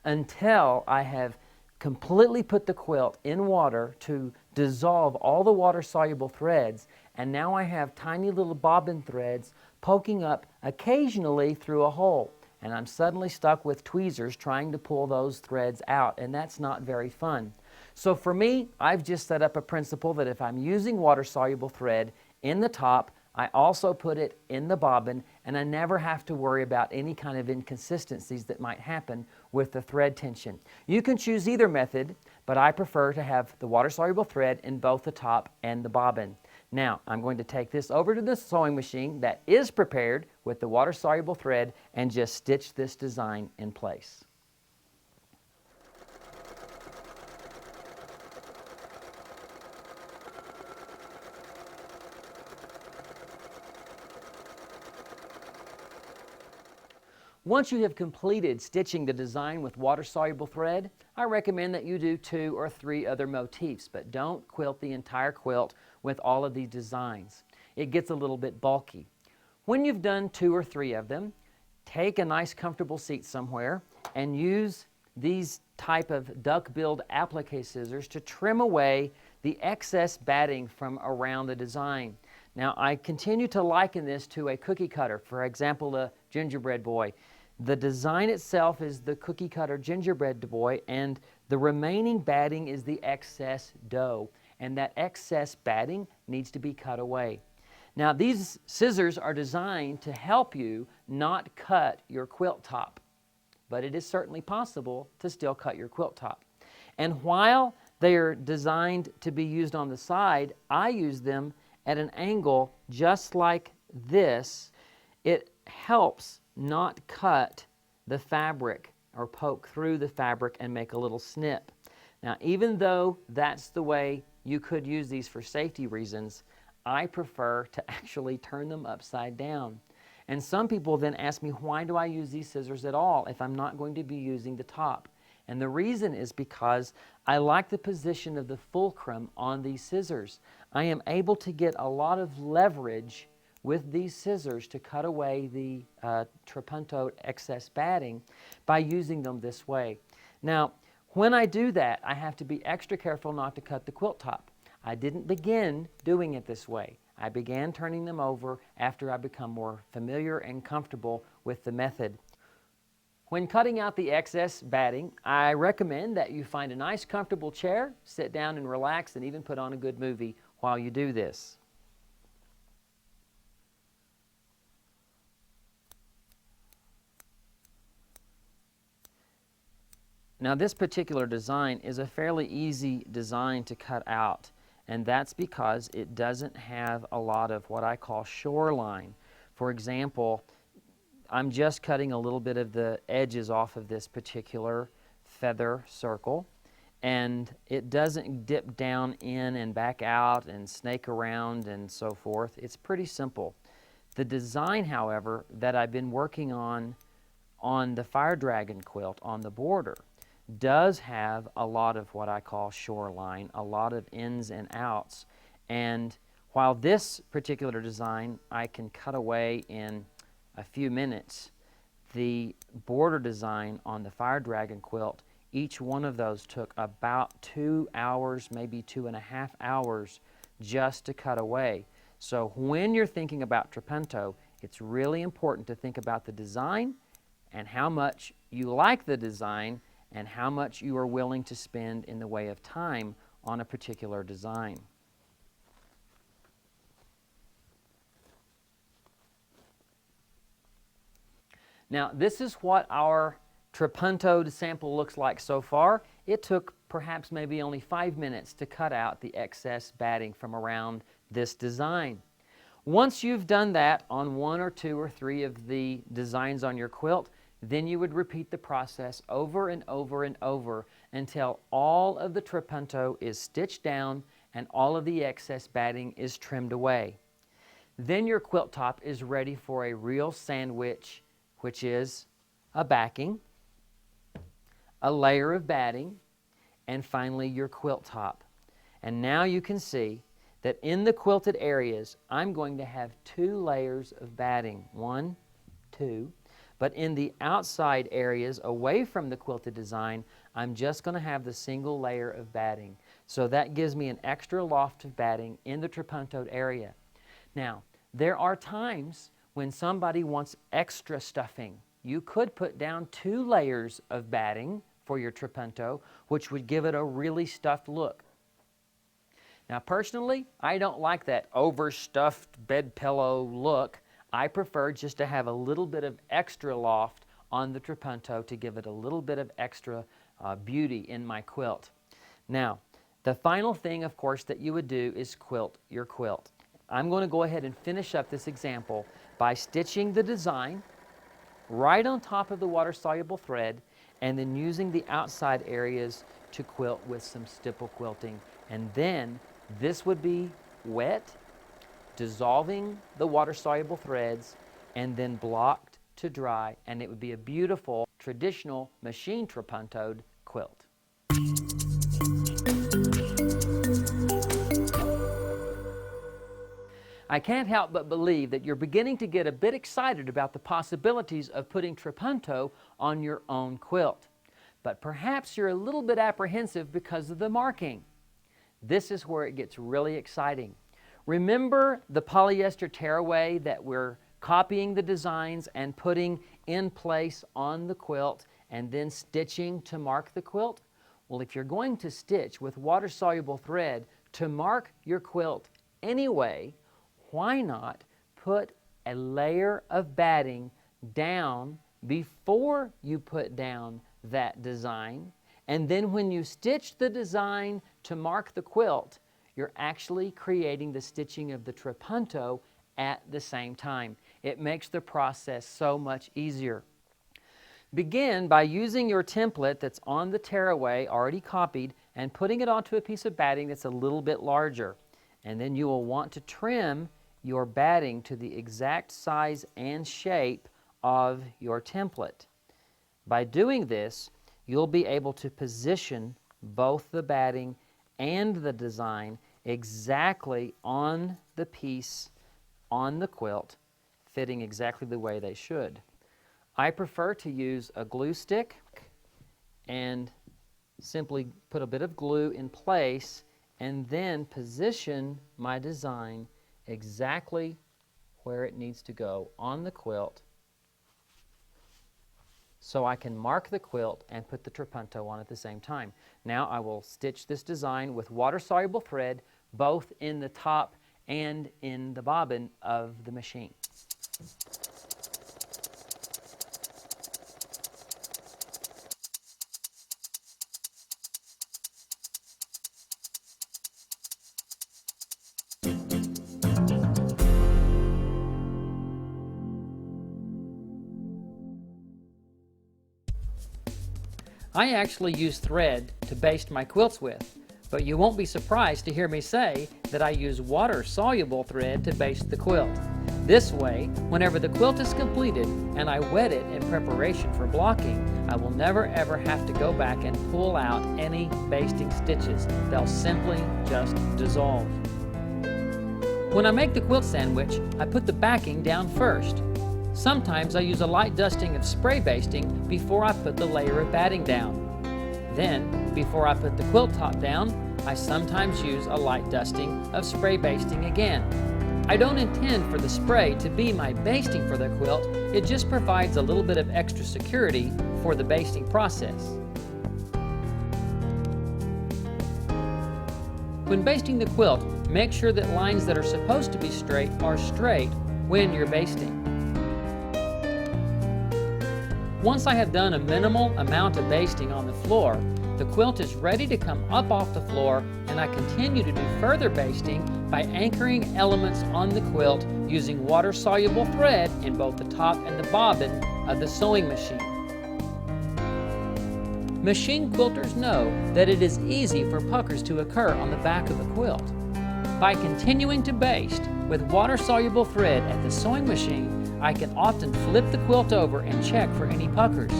[SPEAKER 1] until I have completely put the quilt in water to dissolve all the water-soluble threads, and now I have tiny little bobbin threads poking up occasionally through a hole, and I'm suddenly stuck with tweezers trying to pull those threads out, and that's not very fun. So for me, I've just set up a principle that if I'm using water-soluble thread in the top, I also put it in the bobbin, and I never have to worry about any kind of inconsistencies that might happen with the thread tension. You can choose either method, but I prefer to have the water-soluble thread in both the top and the bobbin. Now, I'm going to take this over to the sewing machine that is prepared with the water-soluble thread and just stitch this design in place. Once you have completed stitching the design with water-soluble thread, I recommend that you do 2 or 3 other motifs, but don't quilt the entire quilt with all of these designs. It gets a little bit bulky. When you've done 2 or 3 of them, take a nice comfortable seat somewhere and use these type of duck-billed applique scissors to trim away the excess batting from around the design. Now, I continue to liken this to a cookie cutter, for example, a gingerbread boy. The design itself is the cookie cutter gingerbread boy, and the remaining batting is the excess dough, and that excess batting needs to be cut away. Now, these scissors are designed to help you not cut your quilt top, but it is certainly possible to still cut your quilt top. And while they are designed to be used on the side, I use them at an angle just like this. It helps not cut the fabric or poke through the fabric and make a little snip. Now, even though that's the way you could use these for safety reasons, I prefer to actually turn them upside down. And some people then ask me, why do I use these scissors at all if I'm not going to be using the top? And the reason is because I like the position of the fulcrum on these scissors. I am able to get a lot of leverage with these scissors to cut away the trapunto excess batting by using them this way. Now, when I do that, I have to be extra careful not to cut the quilt top. I didn't begin doing it this way. I began turning them over after I become more familiar and comfortable with the method. When cutting out the excess batting, I recommend that you find a nice comfortable chair, sit down and relax, and even put on a good movie while you do this. Now, this particular design is a fairly easy design to cut out, and that's because it doesn't have a lot of what I call shoreline. For example, I'm just cutting a little bit of the edges off of this particular feather circle, and it doesn't dip down in and back out and snake around and so forth. It's pretty simple. The design, however, that I've been working on the Fire Dragon quilt on the border does have a lot of what I call shoreline, a lot of ins and outs. And while this particular design I can cut away in a few minutes, the border design on the Fire Dragon quilt, each one of those took about 2 hours, maybe 2.5 hours just to cut away. So when you're thinking about trapunto, it's really important to think about the design and how much you like the design and how much you are willing to spend in the way of time on a particular design. Now, this is what our trapunto sample looks like so far. It took perhaps maybe only 5 minutes to cut out the excess batting from around this design. Once you've done that on 1 or 2 or 3 of the designs on your quilt, then you would repeat the process over and over and over until all of the trapunto is stitched down and all of the excess batting is trimmed away. Then your quilt top is ready for a real sandwich, which is a backing, a layer of batting, and finally your quilt top. And now you can see that in the quilted areas, I'm going to have 2 layers of batting, 1, 2. But in the outside areas away from the quilted design, I'm just going to have the single layer of batting. So that gives me an extra loft of batting in the trapunto area. Now, there are times when somebody wants extra stuffing. You could put down 2 layers of batting for your trapunto, which would give it a really stuffed look. Now, personally, I don't like that overstuffed bed pillow look. I prefer just to have a little bit of extra loft on the trapunto to give it a little bit of extra beauty in my quilt. Now, the final thing, of course, that you would do is quilt your quilt. I'm going to go ahead and finish up this example by stitching the design right on top of the water-soluble thread and then using the outside areas to quilt with some stipple quilting. And then this would be wet, dissolving the water-soluble threads, and then blocked to dry, and it would be a beautiful traditional machine trapuntoed quilt. I can't help but believe that you're beginning to get a bit excited about the possibilities of putting trapunto on your own quilt. But perhaps you're a little bit apprehensive because of the marking. This is where it gets really exciting. Remember the polyester tearaway that we're copying the designs and putting in place on the quilt and then stitching to mark the quilt? Well, if you're going to stitch with water-soluble thread to mark your quilt anyway, why not put a layer of batting down before you put down that design, and then when you stitch the design to mark the quilt, you're actually creating the stitching of the trapunto at the same time. It makes the process so much easier. Begin by using your template that's on the tearaway, already copied, and putting it onto a piece of batting that's a little bit larger. And then you will want to trim your batting to the exact size and shape of your template. By doing this, you'll be able to position both the batting and the design exactly on the piece on the quilt, fitting exactly the way they should. I prefer to use a glue stick and simply put a bit of glue in place and then position my design exactly where it needs to go on the quilt so I can mark the quilt and put the trapunto on at the same time. Now I will stitch this design with water-soluble thread both in the top and in the bobbin of the machine. I actually use thread to baste my quilts with, but you won't be surprised to hear me say that I use water-soluble thread to baste the quilt. This way, whenever the quilt is completed and I wet it in preparation for blocking, I will never ever have to go back and pull out any basting stitches. They'll simply just dissolve. When I make the quilt sandwich, I put the backing down first. Sometimes I use a light dusting of spray basting before I put the layer of batting down. Then, before I put the quilt top down, I sometimes use a light dusting of spray basting again. I don't intend for the spray to be my basting for the quilt, it just provides a little bit of extra security for the basting process. When basting the quilt, make sure that lines that are supposed to be straight are straight when you're basting. Once I have done a minimal amount of basting on the floor, the quilt is ready to come up off the floor, and I continue to do further basting by anchoring elements on the quilt using water-soluble thread in both the top and the bobbin of the sewing machine. Machine quilters know that it is easy for puckers to occur on the back of the quilt. By continuing to baste with water-soluble thread at the sewing machine, I can often flip the quilt over and check for any puckers.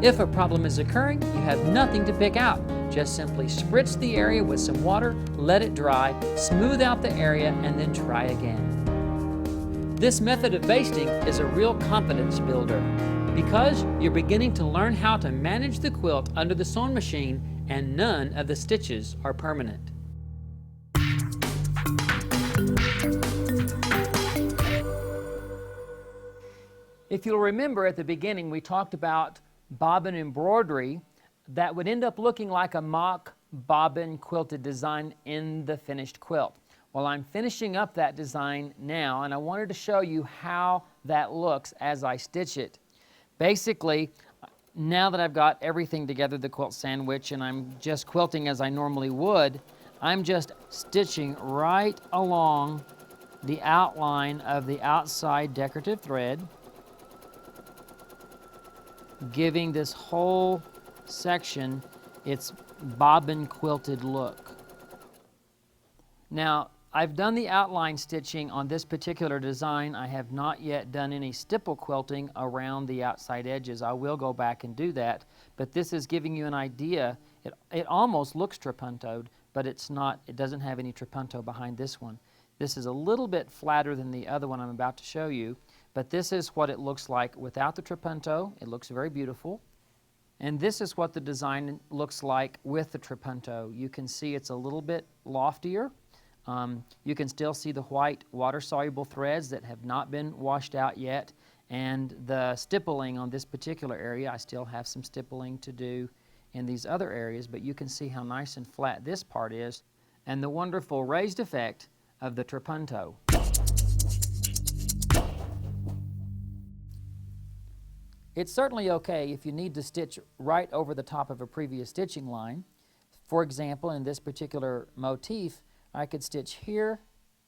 [SPEAKER 1] If a problem is occurring, you have nothing to pick out. Just simply spritz the area with some water, let it dry, smooth out the area, and then try again. This method of basting is a real confidence builder because you're beginning to learn how to manage the quilt under the sewing machine, and none of the stitches are permanent. If you'll remember at the beginning, we talked about bobbin embroidery that would end up looking like a mock bobbin quilted design in the finished quilt. Well, I'm finishing up that design now, and I wanted to show you how that looks as I stitch it. Basically, now that I've got everything together, the quilt sandwich, and I'm just quilting as I normally would, I'm just stitching right along the outline of the outside decorative thread, giving this whole section its bobbin quilted look. Now, I've done the outline stitching on this particular design. I have not yet done any stipple quilting around the outside edges. I will go back and do that, but this is giving you an idea. It almost looks trapuntoed, but it's not. It doesn't have any trapunto behind this one. This is a little bit flatter than the other one I'm about to show you, but this is what it looks like without the trapunto. It looks very beautiful. And this is what the design looks like with the trapunto. You can see it's a little bit loftier. You can still see the white water-soluble threads that have not been washed out yet, and the stippling on this particular area. I still have some stippling to do in these other areas, but you can see how nice and flat this part is, and the wonderful raised effect of the trapunto. It's certainly okay if you need to stitch right over the top of a previous stitching line. For example, in this particular motif, I could stitch here,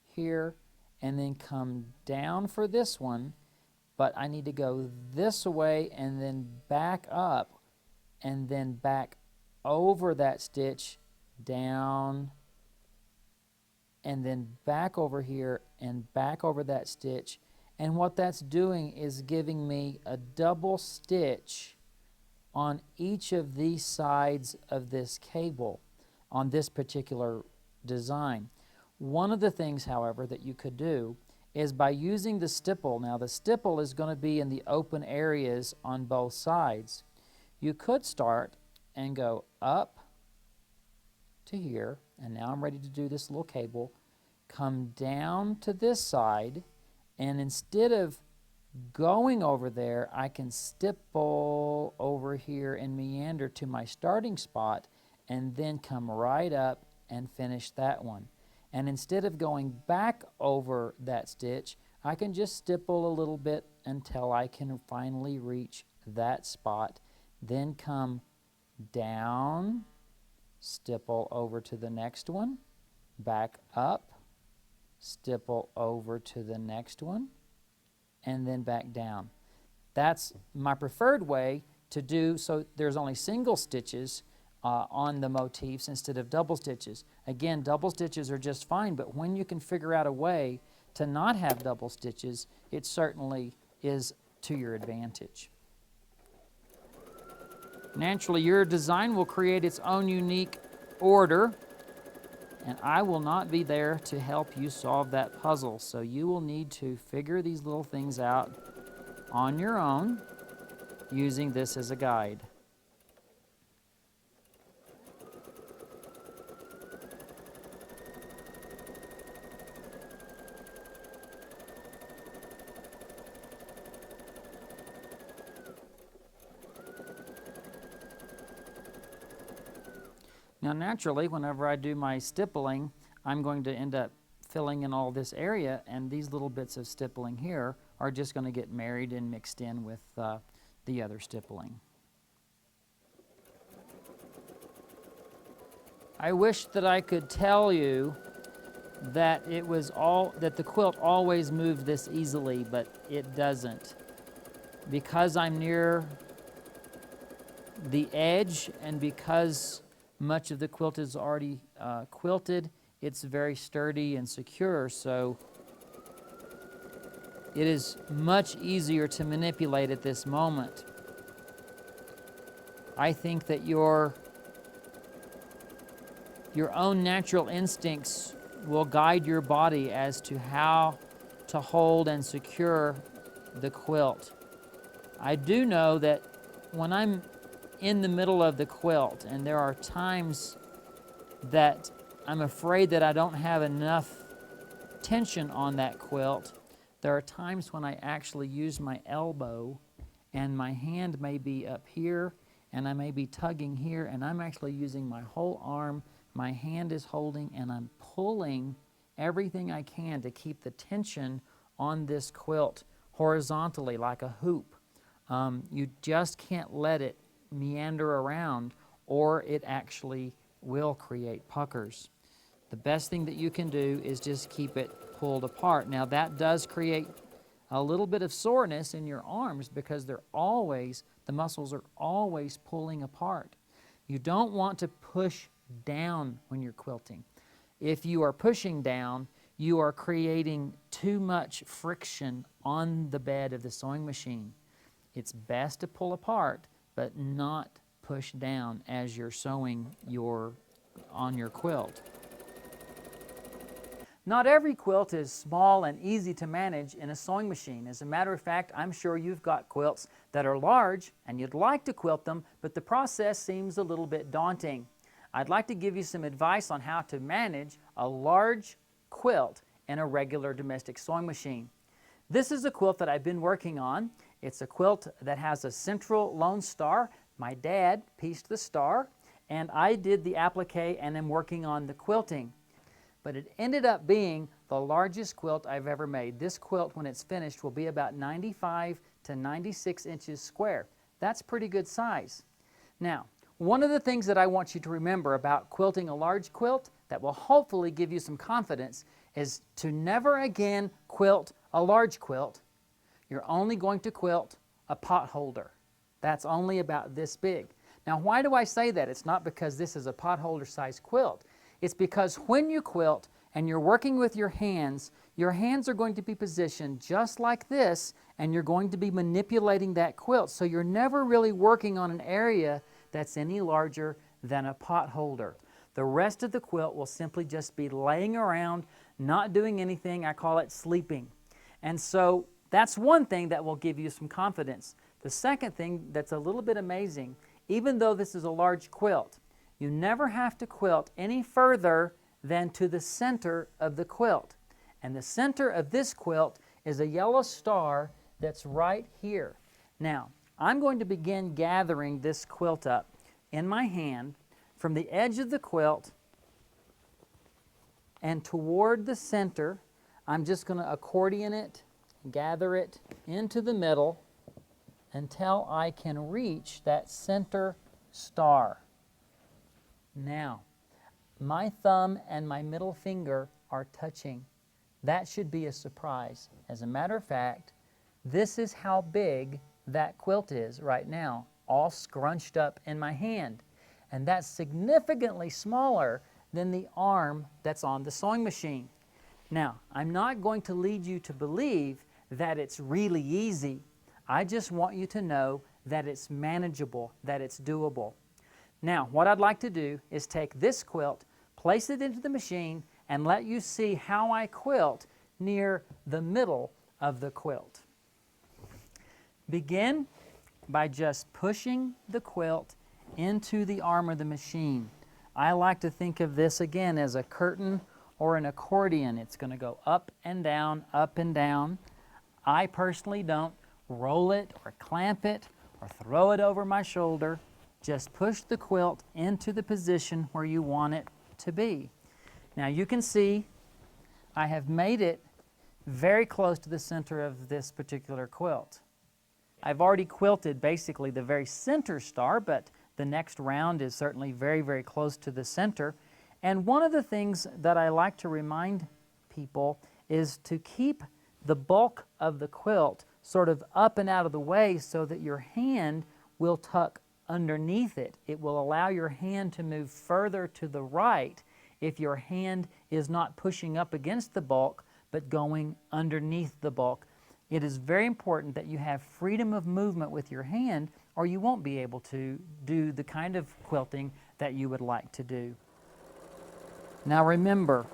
[SPEAKER 1] here, and then come down for this one, but I need to go this way and then back up and then back over that stitch, down, and then back over here and back over that stitch. And what that's doing is giving me a double stitch on each of these sides of this cable on this particular design. One of the things, however, that you could do is by using the stipple. Now the stipple is going to be in the open areas on both sides. You could start and go up to here, and now I'm ready to do this little cable, come down to this side, and instead of going over there, I can stipple over here and meander to my starting spot and then come right up and finish that one. And instead of going back over that stitch, I can just stipple a little bit until I can finally reach that spot, then come down, stipple over to the next one, back up, stipple over to the next one, and then back down. That's my preferred way to do, so there's only single stitches on the motifs instead of double stitches. Again, double stitches are just fine, but when you can figure out a way to not have double stitches, it certainly is to your advantage. Naturally, your design will create its own unique order, and I will not be there to help you solve that puzzle. So you will need to figure these little things out on your own using this as a guide. Now naturally, whenever I do my stippling, I'm going to end up filling in all this area, and these little bits of stippling here are just going to get married and mixed in with the other stippling. I wish that I could tell you that that the quilt always moved this easily, but it doesn't. Because I'm near the edge and because much of the quilt is already quilted, it's very sturdy and secure, so it is much easier to manipulate at this moment. I think that your own natural instincts will guide your body as to how to hold and secure the quilt. I do know that when I'm in the middle of the quilt, and there are times that I'm afraid that I don't have enough tension on that quilt, there are times when I actually use my elbow and my hand may be up here and I may be tugging here, and I'm actually using my whole arm, my hand is holding, and I'm pulling everything I can to keep the tension on this quilt horizontally like a hoop. You just can't let it meander around, or it actually will create puckers. The best thing that you can do is just keep it pulled apart. Now that does create a little bit of soreness in your arms because the muscles are always pulling apart. You don't want to push down when you're quilting. If you are pushing down, you are creating too much friction on the bed of the sewing machine. It's best to pull apart, but not push down as you're sewing on your quilt. Not every quilt is small and easy to manage in a sewing machine. As a matter of fact, I'm sure you've got quilts that are large and you'd like to quilt them, but the process seems a little bit daunting. I'd like to give you some advice on how to manage a large quilt in a regular domestic sewing machine. This is a quilt that I've been working on. It's a quilt that has a central lone star. My dad pieced the star, and I did the applique and am working on the quilting. But it ended up being the largest quilt I've ever made. This quilt, when it's finished, will be about 95 to 96 inches square. That's pretty good size. Now, one of the things that I want you to remember about quilting a large quilt that will hopefully give you some confidence is to never again quilt a large quilt. You're only going to quilt a pot holder. That's only about this big. Now, why do I say that? It's not because this is a pot holder size quilt. It's because when you quilt and you're working with your hands are going to be positioned just like this, and you're going to be manipulating that quilt. So you're never really working on an area that's any larger than a pot holder. The rest of the quilt will simply just be laying around, not doing anything. I call it sleeping. And so that's one thing that will give you some confidence. The second thing that's a little bit amazing, even though this is a large quilt, you never have to quilt any further than to the center of the quilt. And the center of this quilt is a yellow star that's right here. Now, I'm going to begin gathering this quilt up in my hand from the edge of the quilt and toward the center. I'm just going to accordion it, gather it into the middle until I can reach that center star. Now, my thumb and my middle finger are touching. That should be a surprise. As a matter of fact, this is how big that quilt is right now, all scrunched up in my hand. And that's significantly smaller than the arm that's on the sewing machine. Now, I'm not going to lead you to believe that it's really easy. I just want you to know that it's manageable, that it's doable. Now, what I'd like to do is take this quilt, place it into the machine, and let you see how I quilt near the middle of the quilt. Begin by just pushing the quilt into the arm of the machine. I like to think of this again as a curtain or an accordion. It's going to go up and down, up and down. I personally don't roll it or clamp it or throw it over my shoulder. Just push the quilt into the position where you want it to be. Now you can see I have made it very close to the center of this particular quilt. I've already quilted basically the very center star, but the next round is certainly very, very close to the center. And one of the things that I like to remind people is to keep the bulk of the quilt sort of up and out of the way so that your hand will tuck underneath it. It will allow your hand to move further to the right if your hand is not pushing up against the bulk but going underneath the bulk. It is very important that you have freedom of movement with your hand, or you won't be able to do the kind of quilting that you would like to do. Now remember,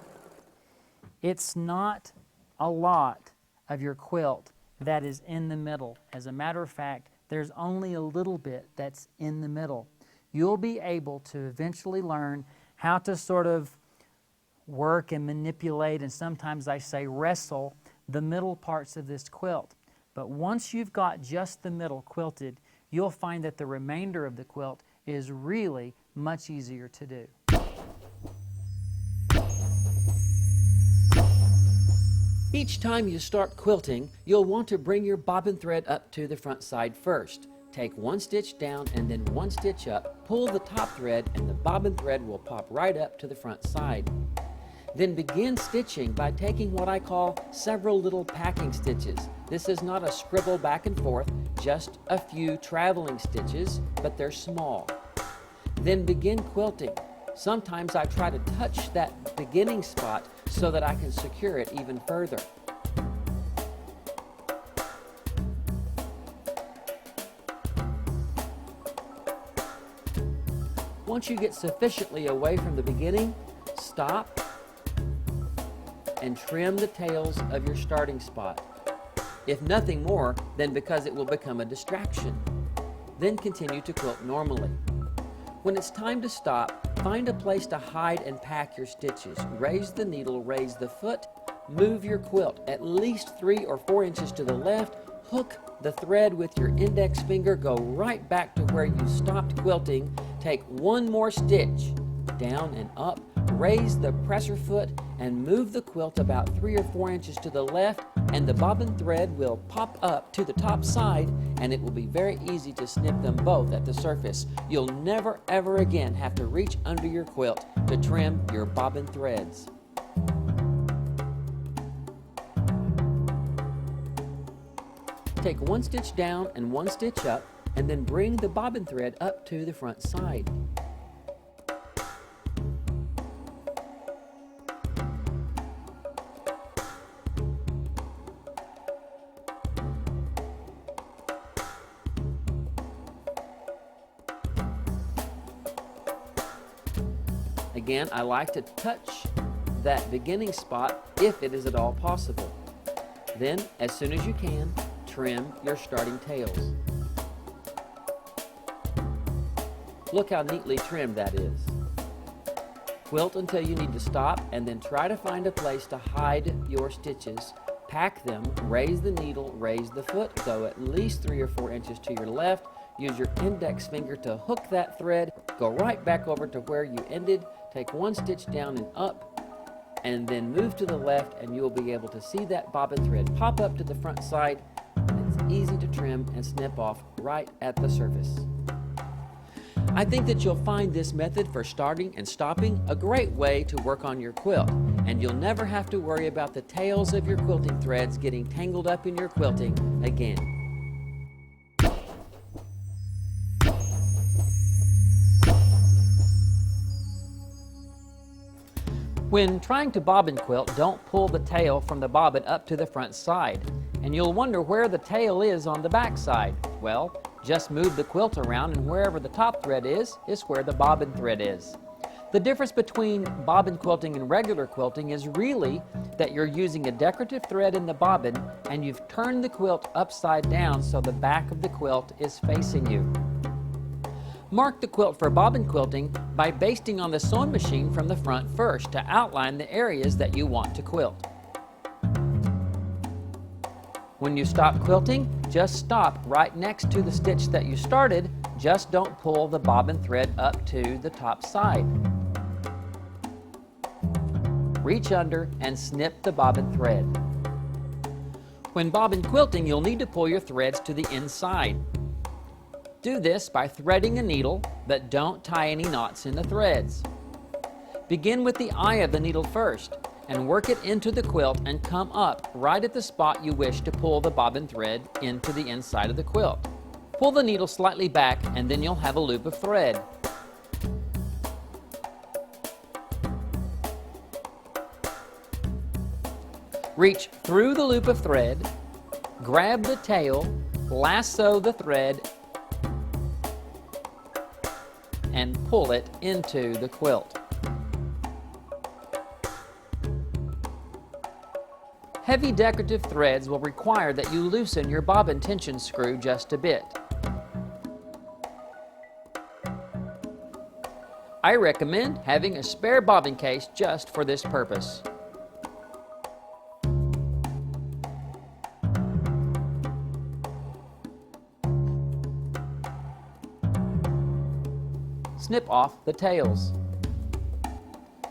[SPEAKER 1] it's not a lot of your quilt that is in the middle. As a matter of fact, there's only a little bit that's in the middle. You'll be able to eventually learn how to sort of work and manipulate, and sometimes I say wrestle, the middle parts of this quilt. But once you've got just the middle quilted, you'll find that the remainder of the quilt is really much easier to do.
[SPEAKER 2] Each time you start quilting, you'll want to bring your bobbin thread up to the front side first. Take one stitch down and then one stitch up, pull the top thread, and the bobbin thread will pop right up to the front side. Then begin stitching by taking what I call several little packing stitches. This is not a scribble back and forth, just a few traveling stitches, but they're small. Then begin quilting. Sometimes I try to touch that beginning spot so that I can secure it even further. Once you get sufficiently away from the beginning, stop and trim the tails of your starting spot. If nothing more, then because it will become a distraction. Then continue to quilt normally. When it's time to stop, Find a place to hide and pack your stitches. Raise the needle, raise the foot, move your quilt at least 3 or 4 inches to the left, hook the thread with your index finger, go right back to where you stopped quilting, take one more stitch, down and up, raise the presser foot and move the quilt about 3 or 4 inches to the left, and the bobbin thread will pop up to the top side, and it will be very easy to snip them both at the surface. You'll never ever again have to reach under your quilt to trim your bobbin threads. Take one stitch down and one stitch up, and then bring the bobbin thread up to the front side. Again, I like to touch that beginning spot if it is at all possible. Then, as soon as you can, trim your starting tails. Look how neatly trimmed that is. Quilt until you need to stop, and then try to find a place to hide your stitches. Pack them, raise the needle, raise the foot, go at least 3 or 4 inches to your left. Use your index finger to hook that thread, go right back over to where you ended, take one stitch down and up, and then move to the left, and you'll be able to see that bobbin thread pop up to the front side, and it's easy to trim and snip off right at the surface. I think that you'll find this method for starting and stopping a great way to work on your quilt, and you'll never have to worry about the tails of your quilting threads getting tangled up in your quilting again. When trying to bobbin quilt, don't pull the tail from the bobbin up to the front side, and you'll wonder where the tail is on the back side. Well, just move the quilt around, and wherever the top thread is where the bobbin thread is. The difference between bobbin quilting and regular quilting is really that you're using a decorative thread in the bobbin, and you've turned the quilt upside down so the back of the quilt is facing you. Mark the quilt for bobbin quilting by basting on the sewing machine from the front first to outline the areas that you want to quilt. When you stop quilting, just stop right next to the stitch that you started. Just don't pull the bobbin thread up to the top side. Reach under and snip the bobbin thread. When bobbin quilting, you'll need to pull your threads to the inside. Do this by threading a needle, but don't tie any knots in the threads. Begin with the eye of the needle first, and work it into the quilt and come up right at the spot you wish to pull the bobbin thread into the inside of the quilt. Pull the needle slightly back, and then you'll have a loop of thread. Reach through the loop of thread, grab the tail, lasso the thread, and pull it into the quilt. Heavy decorative threads will require that you loosen your bobbin tension screw just a bit. I recommend having a spare bobbin case just for this purpose. Snip off the tails.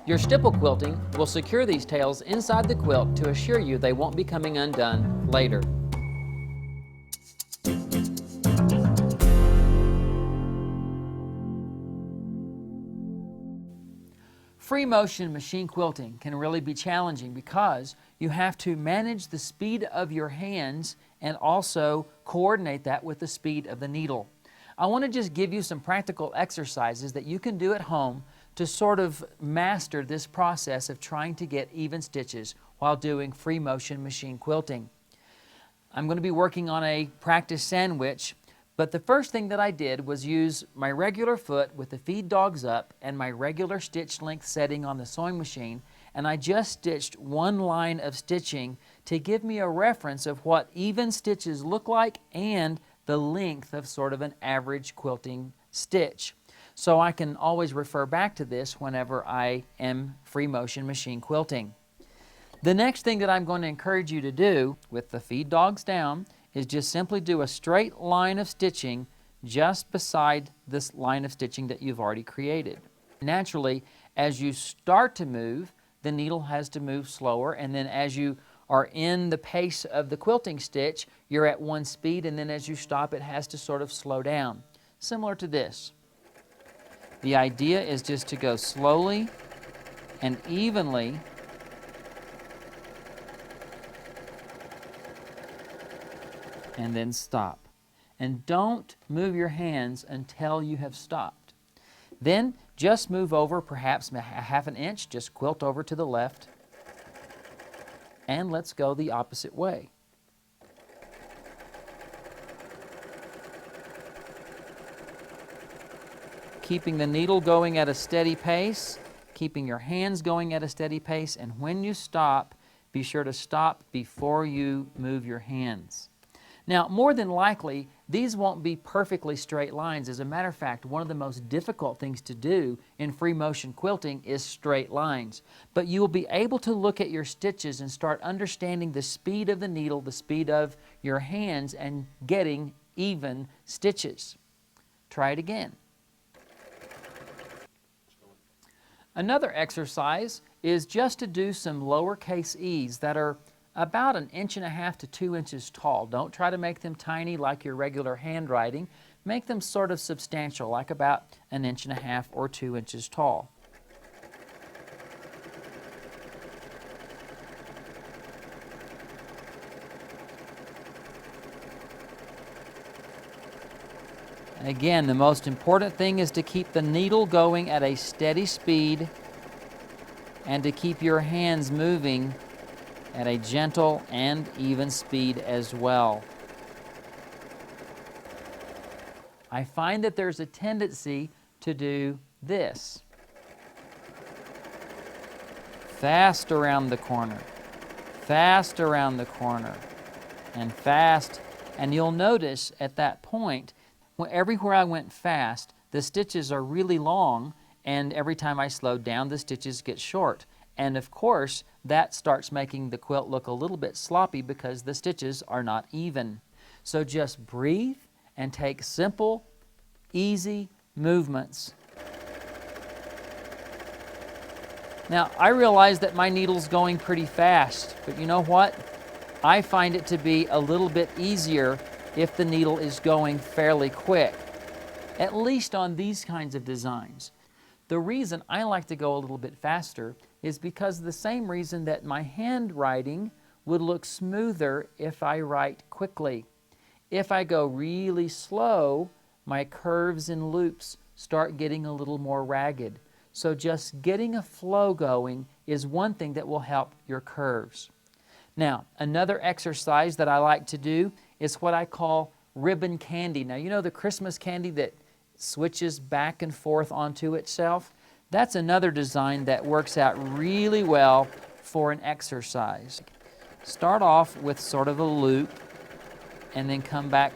[SPEAKER 2] Your stipple quilting will secure these tails inside the quilt to assure you they won't be coming undone later. Free motion machine quilting can really be challenging because you have to manage the speed of your hands and also coordinate that with the speed of the needle. I want to just give you some practical exercises that you can do at home to sort of master this process of trying to get even stitches while doing free motion machine quilting. I'm going to be working on a practice sandwich, but the first thing that I did was use my regular foot with the feed dogs up and my regular stitch length setting on the sewing machine, and I just stitched one line of stitching to give me a reference of what even stitches look like and the length of sort of an average quilting stitch.
[SPEAKER 1] so I can always refer back to this whenever I am free motion machine quilting. The next thing that I'm going to encourage you to do with the feed dogs down is just simply do a straight line of stitching just beside this line of stitching that you've already created. Naturally, as you start to move, the needle has to move slower, and then as you are in the pace of the quilting stitch, you're at one speed, and then as you stop, it has to sort of slow down. Similar to this. The idea is just to go slowly and evenly and then stop. And don't move your hands until you have stopped. Then just move over perhaps a half an inch, just quilt over to the left, and let's go the opposite way. Keeping the needle going at a steady pace, keeping your hands going at a steady pace, and when you stop, be sure to stop before you move your hands. Now, more than likely, these won't be perfectly straight lines. As a matter of fact, one of the most difficult things to do in free motion quilting is straight lines. But you will be able to look at your stitches and start understanding the speed of the needle, the speed of your hands, and getting even stitches. Try it again. Another exercise is just to do some lowercase e's that are about 1.5 inches to 2 inches tall. Don't try to make them tiny like your regular handwriting. Make them sort of substantial, like about 1.5 inches or 2 inches tall. Again, the most important thing is to keep the needle going at a steady speed and to keep your hands moving at a gentle and even speed as well. I find that there's a tendency to do this. Fast around the corner, fast around the corner, and fast. And you'll notice at that point, everywhere I went fast, the stitches are really long, and every time I slowed down, the stitches get short. And of course, that starts making the quilt look a little bit sloppy because the stitches are not even. So just breathe and take simple, easy movements. Now, I realize that my needle's going pretty fast, but you know what? I find it to be a little bit easier if the needle is going fairly quick, at least on these kinds of designs. The reason I like to go a little bit faster is because the same reason that my handwriting would look smoother if I write quickly. If I go really slow, my curves and loops start getting a little more ragged. So just getting a flow going is one thing that will help your curves. Now, another exercise that I like to do is what I call ribbon candy. Now, you know the Christmas candy that switches back and forth onto itself? That's another design that works out really well for an exercise. Start off with sort of a loop and then come back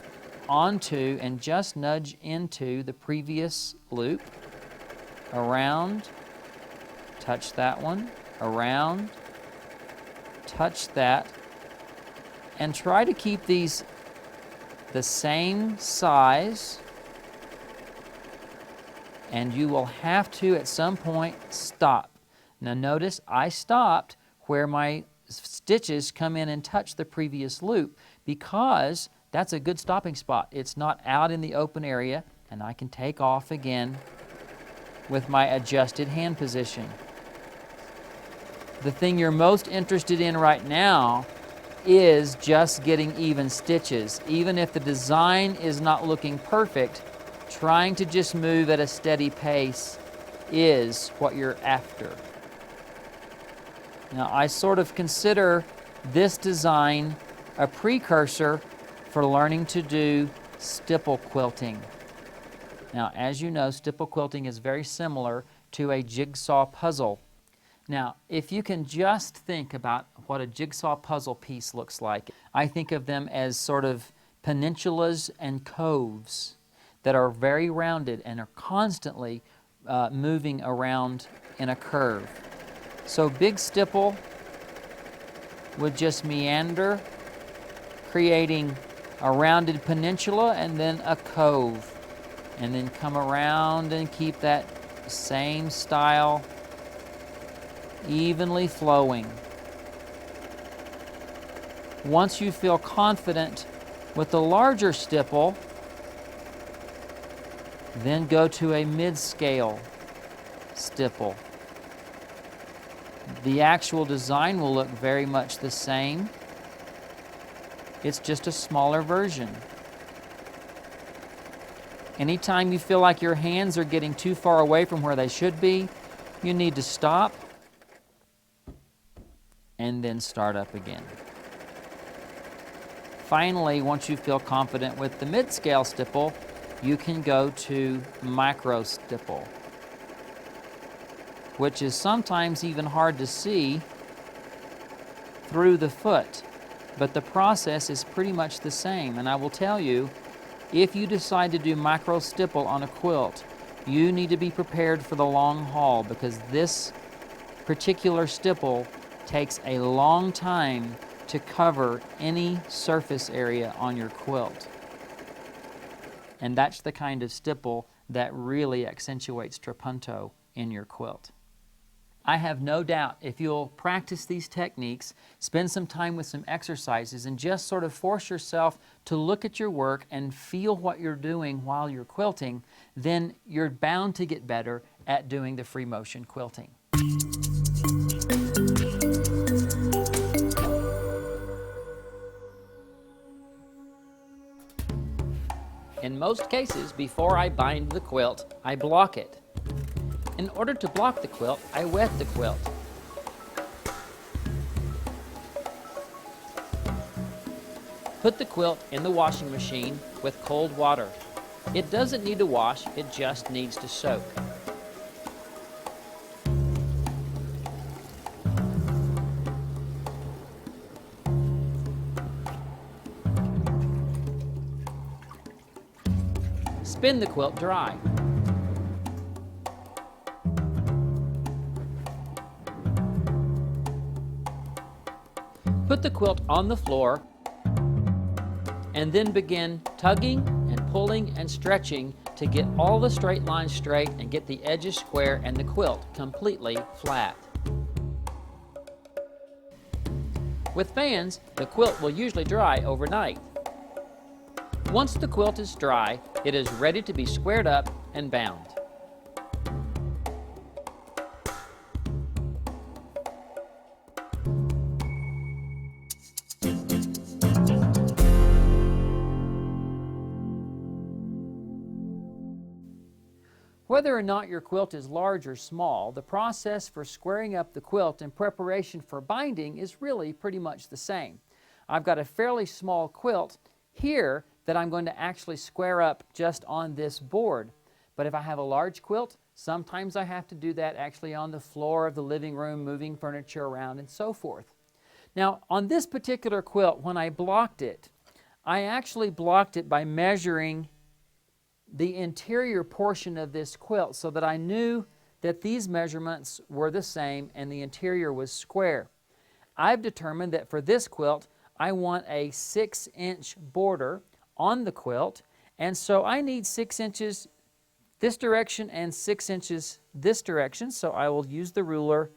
[SPEAKER 1] onto and just nudge into the previous loop, around, touch that one, around, touch that, and try to keep these the same size, and you will have to at some point stop. Now notice I stopped where my stitches come in and touch the previous loop because that's a good stopping spot. It's not out in the open area, and I can take off again with my adjusted hand position. The thing you're most interested in right now is just getting even stitches. Even if the design is not looking perfect, trying to just move at a steady pace is what you're after. Now, I sort of consider this design a precursor for learning to do stipple quilting. Now, as you know, stipple quilting is very similar to a jigsaw puzzle. Now, if you can just think about what a jigsaw puzzle piece looks like, I think of them as sort of peninsulas and coves. that are very rounded and are constantly moving around in a curve. So big stipple would just meander, creating a rounded peninsula and then a cove, and then come around and keep that same style evenly flowing. Once you feel confident with the larger stipple, then go to a mid-scale stipple. The actual design will look very much the same. It's just a smaller version. Anytime you feel like your hands are getting too far away from where they should be, you need to stop and then start up again. Finally, once you feel confident with the mid-scale stipple, you can go to micro stipple, which is sometimes even hard to see through the foot, but the process is pretty much the same. And I will tell you, if you decide to do micro stipple on a quilt, you need to be prepared for the long haul, because this particular stipple takes a long time to cover any surface area on your quilt. And that's the kind of stipple that really accentuates trapunto in your quilt. I have no doubt if you'll practice these techniques, spend some time with some exercises, and just sort of force yourself to look at your work and feel what you're doing while you're quilting, then you're bound to get better at doing the free motion quilting. In most cases, before I bind the quilt, I block it. In order to block the quilt, I wet the quilt. Put the quilt in the washing machine with cold water. It doesn't need to wash, it just needs to soak. Spin the quilt dry. Put the quilt on the floor and then begin tugging and pulling and stretching to get all the straight lines straight and get the edges square and the quilt completely flat. With fans, the quilt will usually dry overnight. Once the quilt is dry, it is ready to be squared up and bound. Whether or not your quilt is large or small, the process for squaring up the quilt in preparation for binding is really pretty much the same. I've got a fairly small quilt here that I'm going to actually square up just on this board. But if I have a large quilt, sometimes I have to do that actually on the floor of the living room, moving furniture around and so forth. Now, on this particular quilt, when I blocked it, I actually blocked it by measuring the interior portion of this quilt so that I knew that these measurements were the same and the interior was square. I've determined that for this quilt, I want a 6-inch border on the quilt, and so I need 6 inches this direction and 6 inches this direction, so I will use the ruler,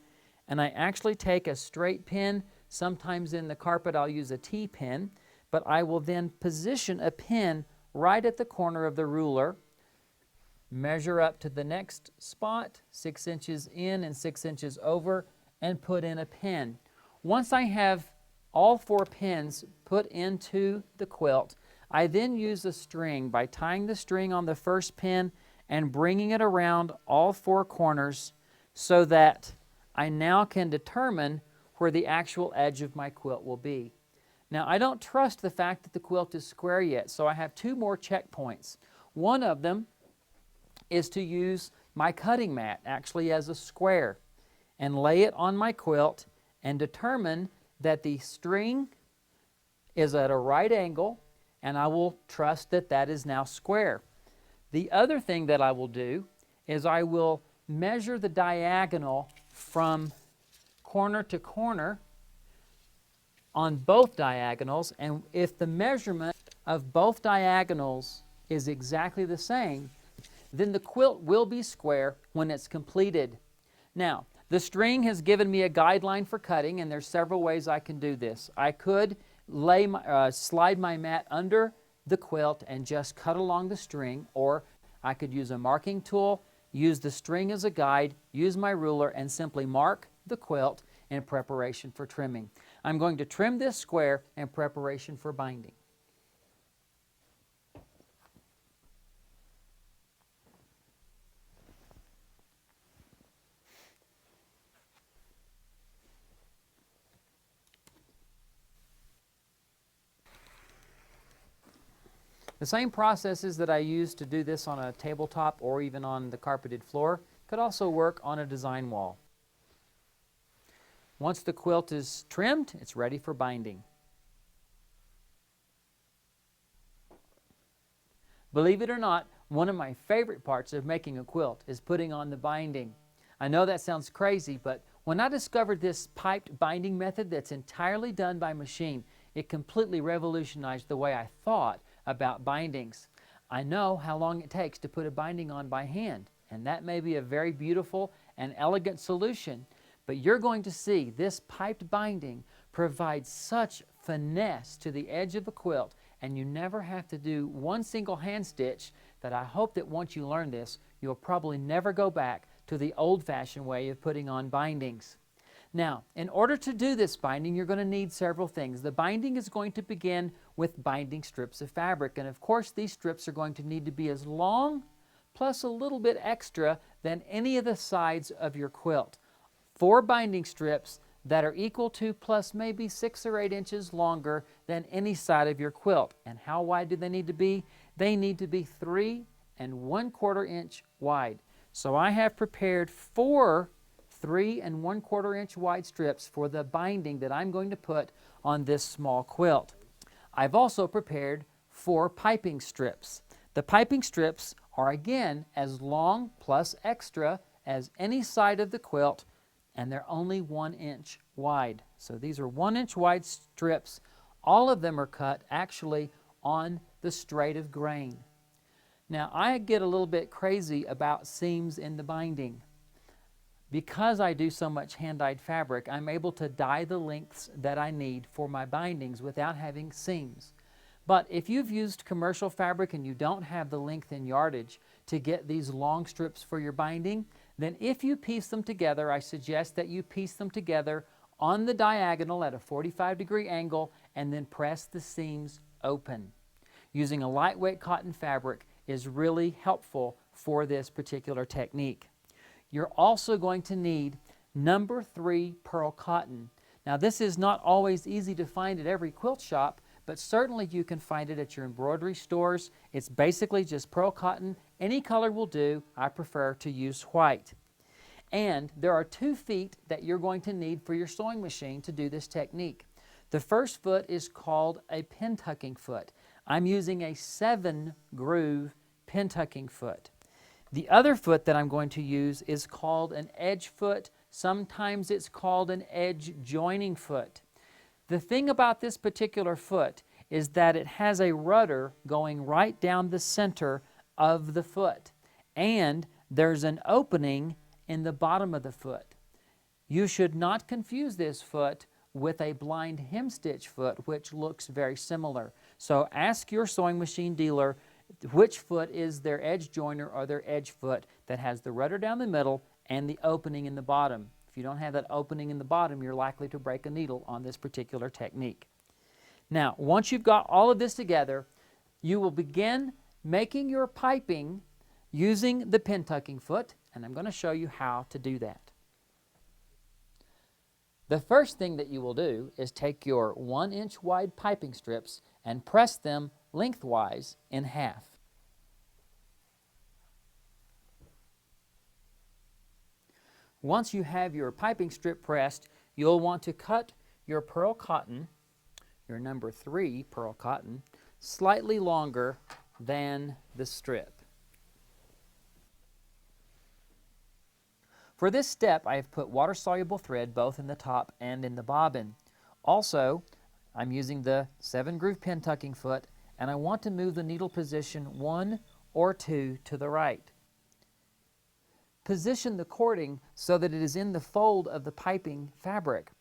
[SPEAKER 1] and I actually take a straight pin. Sometimes in the carpet I'll use a T-pin, but I will then position a pin right at the corner of the ruler, measure up to the next spot, 6 inches in and 6 inches over, and put in a pin. Once I have all 4 pins put into the quilt, I then use a string by tying the string on the first pin and bringing it around all 4 corners so that I now can determine where the actual edge of my quilt will be. Now, I don't trust the fact that the quilt is square yet, so I have 2 more checkpoints. One of them is to use my cutting mat actually as a square and lay it on my quilt and determine that the string is at a right angle, and I will trust that that is now square. The other thing that I will do is I will measure the diagonal from corner to corner on both diagonals, and if the measurement of both diagonals is exactly the same, then the quilt will be square when it's completed. Now, the string has given me a guideline for cutting, and there's several ways I can do this. I could slide my mat under the quilt and just cut along the string, or I could use a marking tool, use the string as a guide, use my ruler, and simply mark the quilt in preparation for trimming. I'm going to trim this square in preparation for binding. The same processes that I use to do this on a tabletop or even on the carpeted floor could also work on a design wall. Once the quilt is trimmed, it's ready for binding. Believe it or not, one of my favorite parts of making a quilt is putting on the binding. I know that sounds crazy, but when I discovered this piped binding method that's entirely done by machine, it completely revolutionized the way I thought about bindings. I know how long it takes to put a binding on by hand, and that may be a very beautiful and elegant solution, but you're going to see this piped binding provides such finesse to the edge of a quilt, and you never have to do one single hand stitch, that I hope that once you learn this, you'll probably never go back to the old-fashioned way of putting on bindings. Now, in order to do this binding, you're going to need several things. The binding is going to begin with binding strips of fabric, and of course these strips are going to need to be as long, plus a little bit extra, than any of the sides of your quilt. 4 binding strips that are equal to plus maybe 6 or 8 inches longer than any side of your quilt. And how wide do they need to be? They need to be 3 1/4 inch wide. So I have prepared 4 3 1/4 inch wide strips for the binding that I'm going to put on this small quilt. I've also prepared 4 piping strips. The piping strips are again as long plus extra as any side of the quilt, and they're only 1 inch wide. So these are 1 inch wide strips. All of them are cut actually on the straight of grain. Now I get a little bit crazy about seams in the binding. Because I do so much hand-dyed fabric, I'm able to dye the lengths that I need for my bindings without having seams. But if you've used commercial fabric and you don't have the length and yardage to get these long strips for your binding, then if you piece them together, I suggest that you piece them together on the diagonal at a 45-degree angle and then press the seams open. Using a lightweight cotton fabric is really helpful for this particular technique. You're also going to need number 3 pearl cotton. Now this is not always easy to find at every quilt shop, but certainly you can find it at your embroidery stores. It's basically just pearl cotton. Any color will do. I prefer to use white. And there are 2 feet that you're going to need for your sewing machine to do this technique. The first foot is called a pin tucking foot. I'm using a 7-groove pin tucking foot. The other foot that I'm going to use is called an edge foot. Sometimes it's called an edge joining foot. The thing about this particular foot is that it has a rudder going right down the center of the foot, and there's an opening in the bottom of the foot. You should not confuse this foot with a blind hemstitch foot, which looks very similar. So ask your sewing machine dealer which foot is their edge joiner or their edge foot that has the rudder down the middle and the opening in the bottom. If you don't have that opening in the bottom, you're likely to break a needle on this particular technique. Now, once you've got all of this together, you will begin making your piping using the pin tucking foot, and I'm going to show you how to do that. The first thing that you will do is take your 1 inch wide piping strips and press them lengthwise in half. Once you have your piping strip pressed, you'll want to cut your pearl cotton, your number 3 pearl cotton, slightly longer than the strip. For this step, I have put water-soluble thread both in the top and in the bobbin. Also, I'm using the 7-groove pin tucking foot, and I want to move the needle position 1 or 2 to the right. Position the cording so that it is in the fold of the piping fabric.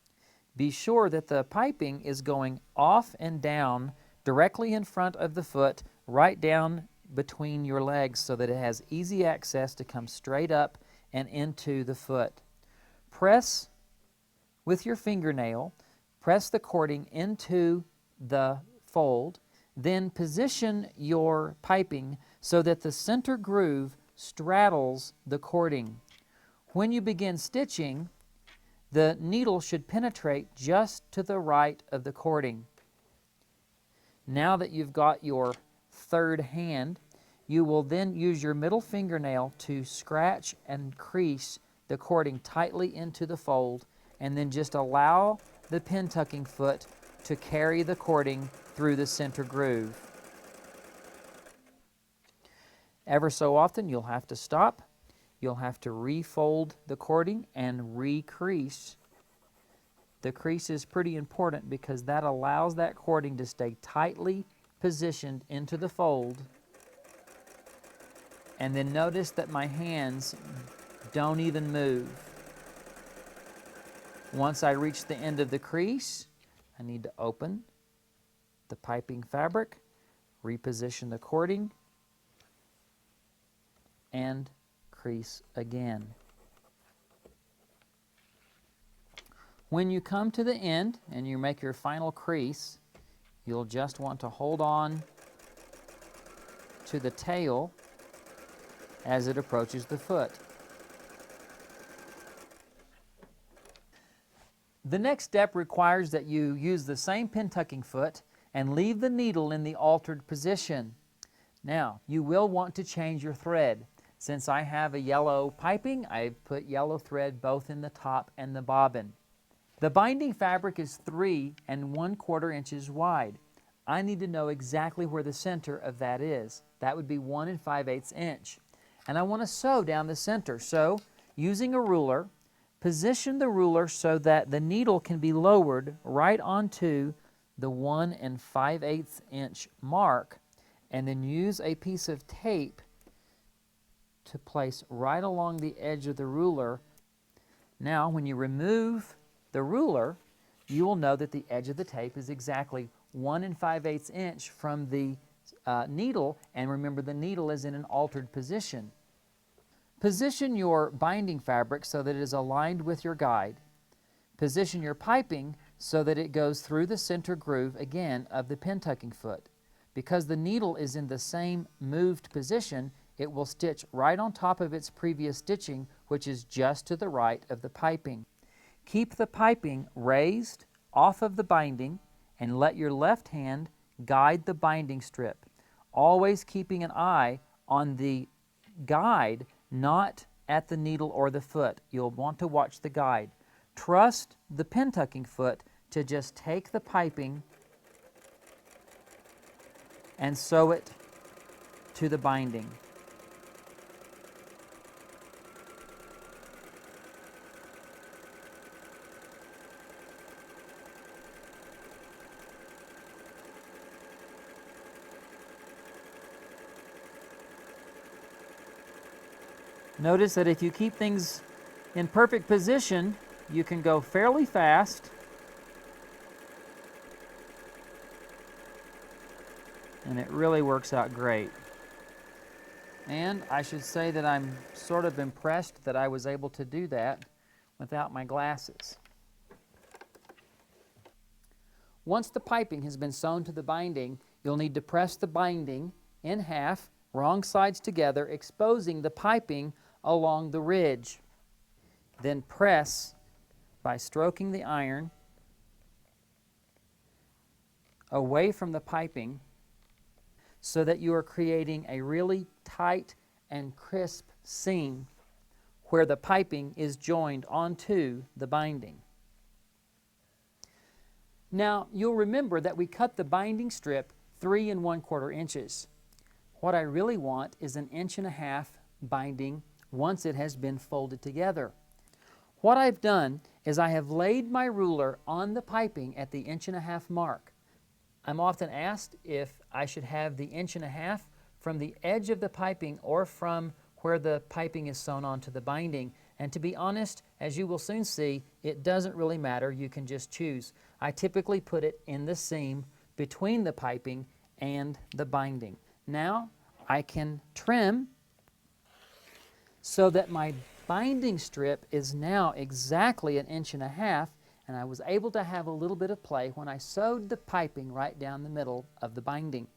[SPEAKER 1] Be sure that the piping is going off and down directly in front of the foot, right down between your legs so that it has easy access to come straight up and into the foot. Press with your fingernail, press the cording into the fold, then position your piping so that the center groove straddles the cording. When you begin stitching, the needle should penetrate just to the right of the cording. Now that you've got your third hand, you will then use your middle fingernail to scratch and crease the cording tightly into the fold, and then just allow the pin tucking foot to carry the cording through the center groove. Ever so often you'll have to stop, you'll have to refold the cording and re-crease. The crease is pretty important because that allows that cording to stay tightly positioned into the fold. And then notice that my hands don't even move. Once I reach the end of the crease, I need to open the piping fabric, reposition the cording, and crease again. When you come to the end and you make your final crease, you'll just want to hold on to the tail as it approaches the foot. The next step requires that you use the same pin tucking foot and leave the needle in the altered position. Now, you will want to change your thread. Since I have a yellow piping, I've put yellow thread both in the top and the bobbin. The binding fabric is 3 1/4 inches wide. I need to know exactly where the center of that is. That would be 1 5/8 inch. And I want to sew down the center. So, using a ruler, position the ruler so that the needle can be lowered right onto the 1 5/8 inch mark, and then use a piece of tape to place right along the edge of the ruler. Now, when you remove the ruler, you will know that the edge of the tape is exactly 1 5/8 inch from the needle, and remember the needle is in an altered position. Position your binding fabric so that it is aligned with your guide. Position your piping so that it goes through the center groove again of the pin tucking foot. Because the needle is in the same moved position, it will stitch right on top of its previous stitching, which is just to the right of the piping. Keep the piping raised off of the binding and let your left hand guide the binding strip, always keeping an eye on the guide, not at the needle or the foot. You'll want to watch the guide. Trust the pin tucking foot to just take the piping and sew it to the binding. Notice that if you keep things in perfect position, you can go fairly fast, and it really works out great. And I should say that I'm sort of impressed that I was able to do that without my glasses. Once the piping has been sewn to the binding, you'll need to press the binding in half, wrong sides together, exposing the piping along the ridge. Then press by stroking the iron away from the piping so that you are creating a really tight and crisp seam where the piping is joined onto the binding. Now, you'll remember that we cut the binding strip 3 1/4 inches. What I really want is 1.5 inch binding once it has been folded together. What I've done is I have laid my ruler on the piping at the 1.5 inch mark. I'm often asked if I should have the 1.5 inch from the edge of the piping or from where the piping is sewn onto the binding. And to be honest, as you will soon see, it doesn't really matter. You can just choose. I typically put it in the seam between the piping and the binding. Now I can trim so that my binding strip is now exactly 1.5 inches, and I was able to have a little bit of play when I sewed the piping right down the middle of the binding.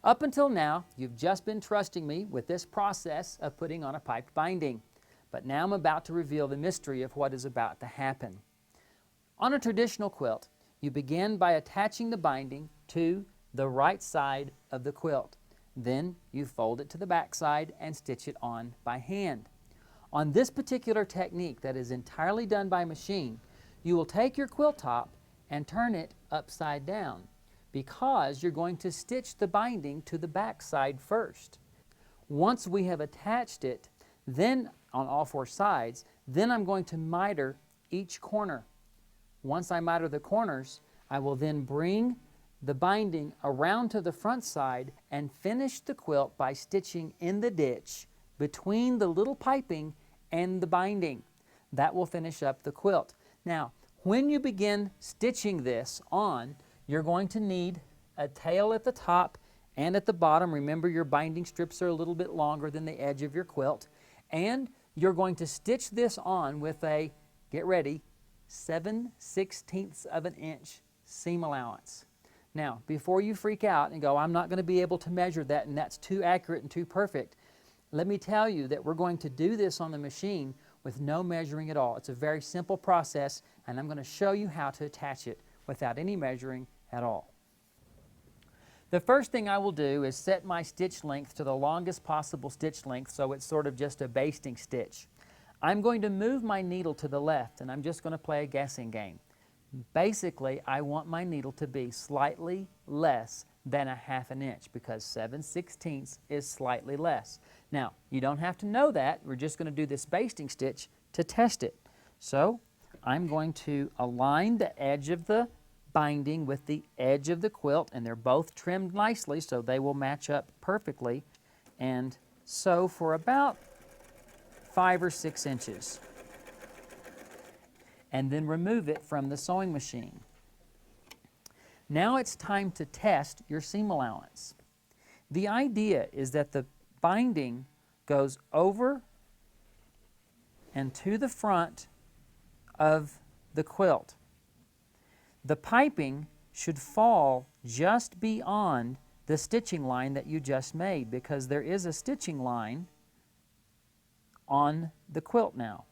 [SPEAKER 1] Up until now, you've just been trusting me with this process of putting on a piped binding, but now I'm about to reveal the mystery of what is about to happen. On a traditional quilt, you begin by attaching the binding to the right side of the quilt. Then you fold it to the back side and stitch it on by hand. On this particular technique that is entirely done by machine, you will take your quilt top and turn it upside down, because you're going to stitch the binding to the back side first. Once we have attached it, then on all 4 sides, then I'm going to miter each corner. Once I miter the corners, I will then bring the binding around to the front side and finish the quilt by stitching in the ditch between the little piping and the binding. That will finish up the quilt. Now, when you begin stitching this on, you're going to need a tail at the top and at the bottom. Remember, your binding strips are a little bit longer than the edge of your quilt. And you're going to stitch this on with a, get ready, 7/16 of an inch seam allowance. Now, before you freak out and go, I'm not going to be able to measure that and that's too accurate and too perfect, let me tell you that we're going to do this on the machine with no measuring at all. It's a very simple process, and I'm going to show you how to attach it without any measuring at all. The first thing I will do is set my stitch length to the longest possible stitch length, so it's sort of just a basting stitch. I'm going to move my needle to the left, and I'm just going to play a guessing game. Basically, I want my needle to be slightly less than 1/2 inch, because 7/16 is slightly less. Now, you don't have to know that. We're just going to do this basting stitch to test it. So I'm going to align the edge of the binding with the edge of the quilt, and they're both trimmed nicely so they will match up perfectly, and sew for about 5 or 6 inches. And then remove it from the sewing machine. Now it's time to test your seam allowance. The idea is that the binding goes over and to the front of the quilt. The piping should fall just beyond the stitching line that you just made, because there is a stitching line on the quilt now.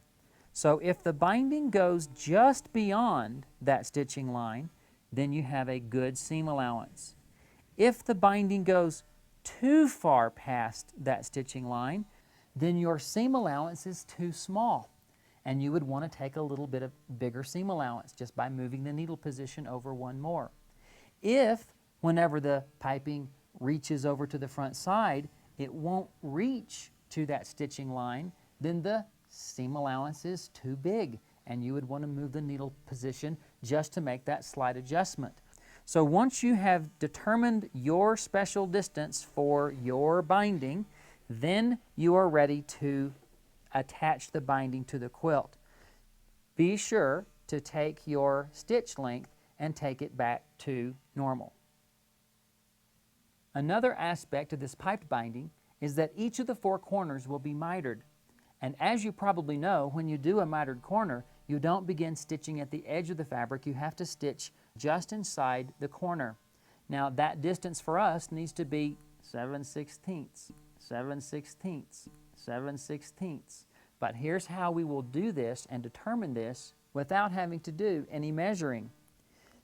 [SPEAKER 1] So if the binding goes just beyond that stitching line, then you have a good seam allowance. If the binding goes too far past that stitching line, then your seam allowance is too small, and you would want to take a little bit of bigger seam allowance just by moving the needle position over 1 more. If, whenever the piping reaches over to the front side, it won't reach to that stitching line, then the seam allowance is too big, and you would want to move the needle position just to make that slight adjustment. So once you have determined your special distance for your binding, then you are ready to attach the binding to the quilt. Be sure to take your stitch length and take it back to normal. Another aspect of this piped binding is that each of the 4 corners will be mitered. And as you probably know, when you do a mitered corner, you don't begin stitching at the edge of the fabric. You have to stitch just inside the corner. Now that distance for us needs to be 7/16, 7/16, 7/16. But here's how we will do this and determine this without having to do any measuring.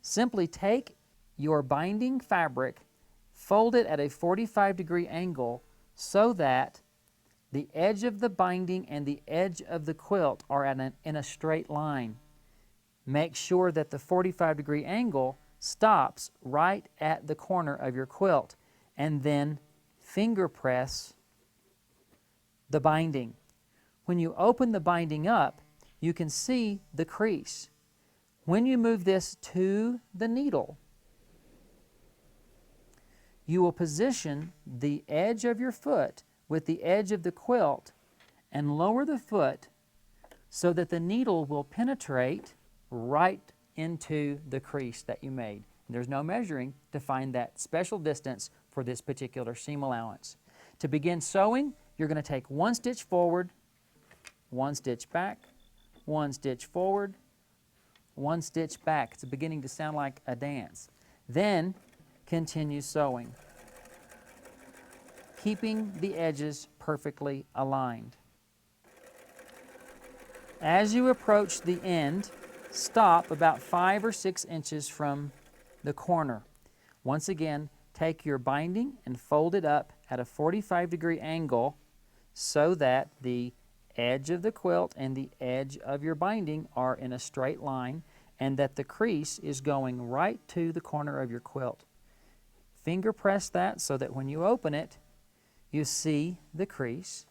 [SPEAKER 1] Simply take your binding fabric, fold it at a 45-degree angle so that the edge of the binding and the edge of the quilt are in a straight line. Make sure that the 45-degree angle stops right at the corner of your quilt, and then finger press the binding. When you open the binding up, you can see the crease. When you move this to the needle, you will position the edge of your foot with the edge of the quilt and lower the foot so that the needle will penetrate right into the crease that you made. There's no measuring to find that special distance for this particular seam allowance. To begin sewing, you're going to take one stitch forward, one stitch back, one stitch forward, one stitch back. It's beginning to sound like a dance. Then continue sewing, keeping the edges perfectly aligned. As you approach the end, stop about 5 or 6 inches from the corner. Once again, take your binding and fold it up at a 45-degree angle so that the edge of the quilt and the edge of your binding are in a straight line and that the crease is going right to the corner of your quilt. Finger press that so that when you open it, you see the crease,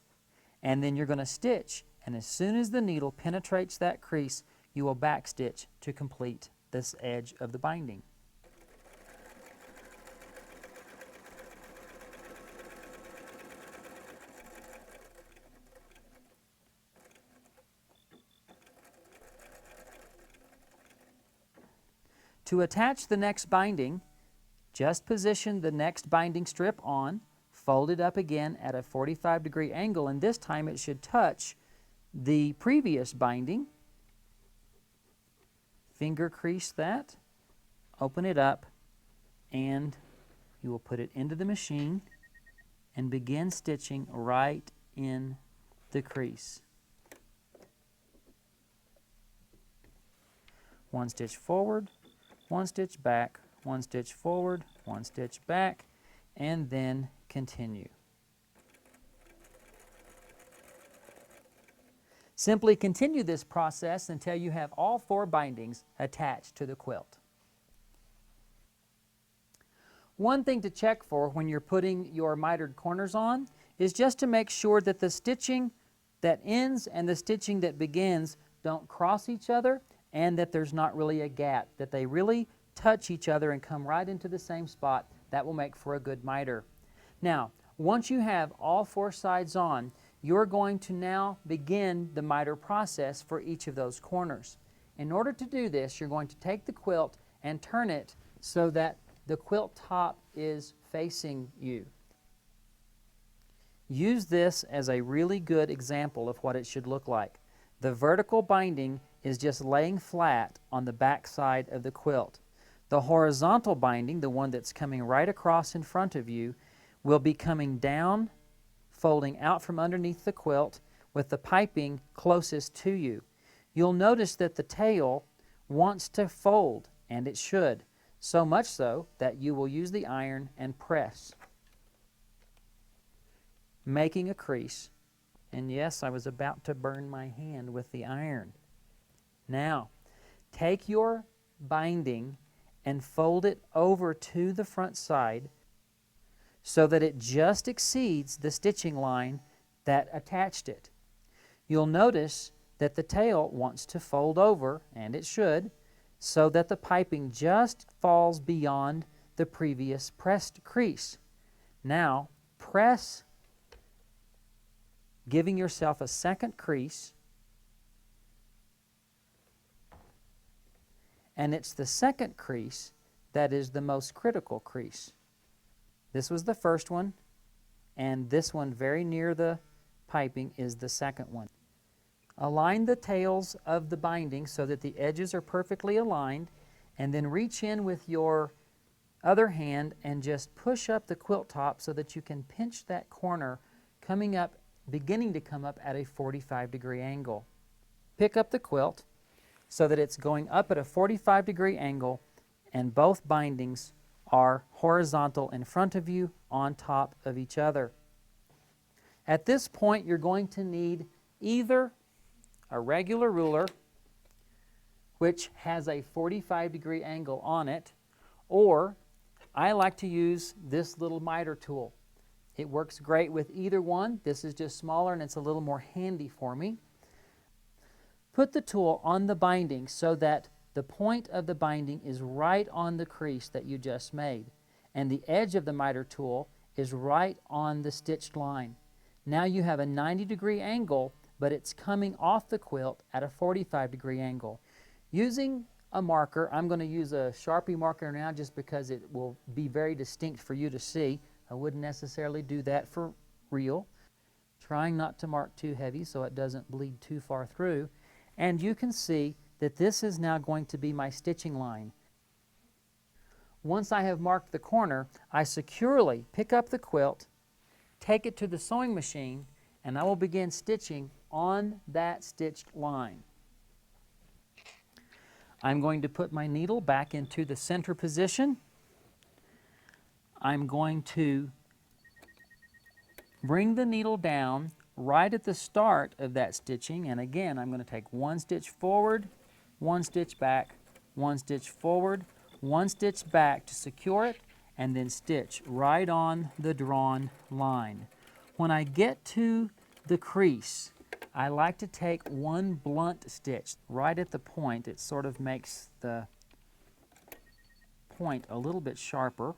[SPEAKER 1] and then you're going to stitch, and as soon as the needle penetrates that crease, you will backstitch to complete this edge of the binding. To attach the next binding, just position the next binding strip on, fold it up again at a 45-degree angle, and this time it should touch the previous binding. Finger crease that, open it up, and you will put it into the machine and begin stitching right in the crease. One stitch forward, one stitch back, one stitch forward, one stitch back, and then continue. Simply continue this process until you have all 4 bindings attached to the quilt. One thing to check for when you're putting your mitered corners on is just to make sure that the stitching that ends and the stitching that begins don't cross each other and that there's not really a gap, that they really touch each other and come right into the same spot. That will make for a good miter. Now, once you have all 4 sides on, you're going to now begin the miter process for each of those corners. In order to do this, you're going to take the quilt and turn it so that the quilt top is facing you. Use this as a really good example of what it should look like. The vertical binding is just laying flat on the back side of the quilt. The horizontal binding, the one that's coming right across in front of you, will be coming down, folding out from underneath the quilt with the piping closest to you. You'll notice that the tail wants to fold, and it should, so much so that you will use the iron and press, making a crease. And yes, I was about to burn my hand with the iron. Now, take your binding and fold it over to the front side so that it just exceeds the stitching line that attached it. You'll notice that the tail wants to fold over, and it should, so that the piping just falls beyond the previous pressed crease. Now, press, giving yourself a second crease, and it's the second crease that is the most critical crease. This was the first one, and this one very near the piping is the second one. Align the tails of the binding so that the edges are perfectly aligned, and then reach in with your other hand and just push up the quilt top so that you can pinch that corner coming up, beginning to come up at a 45-degree angle. Pick up the quilt so that it's going up at a 45-degree angle, and both bindings are horizontal in front of you on top of each other. At this point, you're going to need either a regular ruler, which has a 45-degree angle on it, or I like to use this little miter tool. It works great with either one. This is just smaller and it's a little more handy for me. Put the tool on the binding so that the point of the binding is right on the crease that you just made, and the edge of the miter tool is right on the stitched line. Now you have a 90-degree angle, but it's coming off the quilt at a 45-degree angle. Using a marker, I'm going to use a Sharpie marker now just because it will be very distinct for you to see. I wouldn't necessarily do that for real. Trying not to mark too heavy so it doesn't bleed too far through. And you can see that this is now going to be my stitching line. Once I have marked the corner, I securely pick up the quilt, take it to the sewing machine, and I will begin stitching on that stitched line. I'm going to put my needle back into the center position. I'm going to bring the needle down right at the start of that stitching, and again I'm going to take one stitch forward, one stitch back, one stitch forward, one stitch back to secure it, and then stitch right on the drawn line. When I get to the crease, I like to take one blunt stitch right at the point. It sort of makes the point a little bit sharper.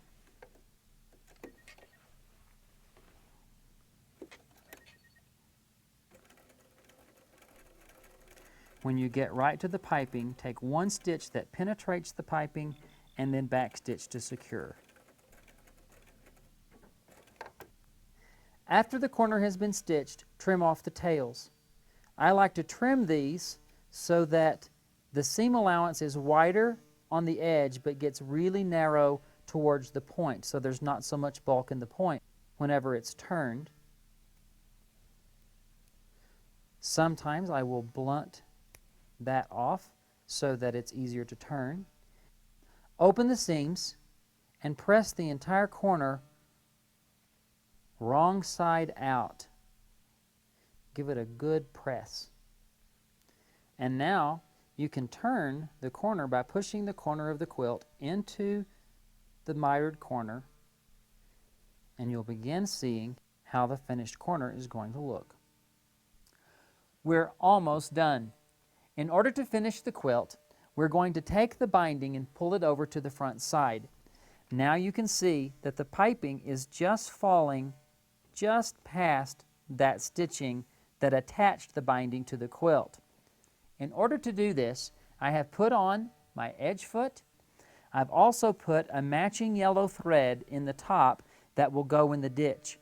[SPEAKER 1] When you get right to the piping, take one stitch that penetrates the piping and then back stitch to secure. After the corner has been stitched, trim off the tails. I like to trim these so that the seam allowance is wider on the edge but gets really narrow towards the point, so there's not so much bulk in the point whenever it's turned. Sometimes I will blunt that off so that it's easier to turn. Open the seams and press the entire corner wrong side out. Give it a good press. And now you can turn the corner by pushing the corner of the quilt into the mitered corner, and you'll begin seeing how the finished corner is going to look. We're almost done. In order to finish the quilt, we're going to take the binding and pull it over to the front side. Now you can see that the piping is just falling just past that stitching that attached the binding to the quilt. In order to do this, I have put on my edge foot. I've also put a matching yellow thread in the top that will go in the ditch.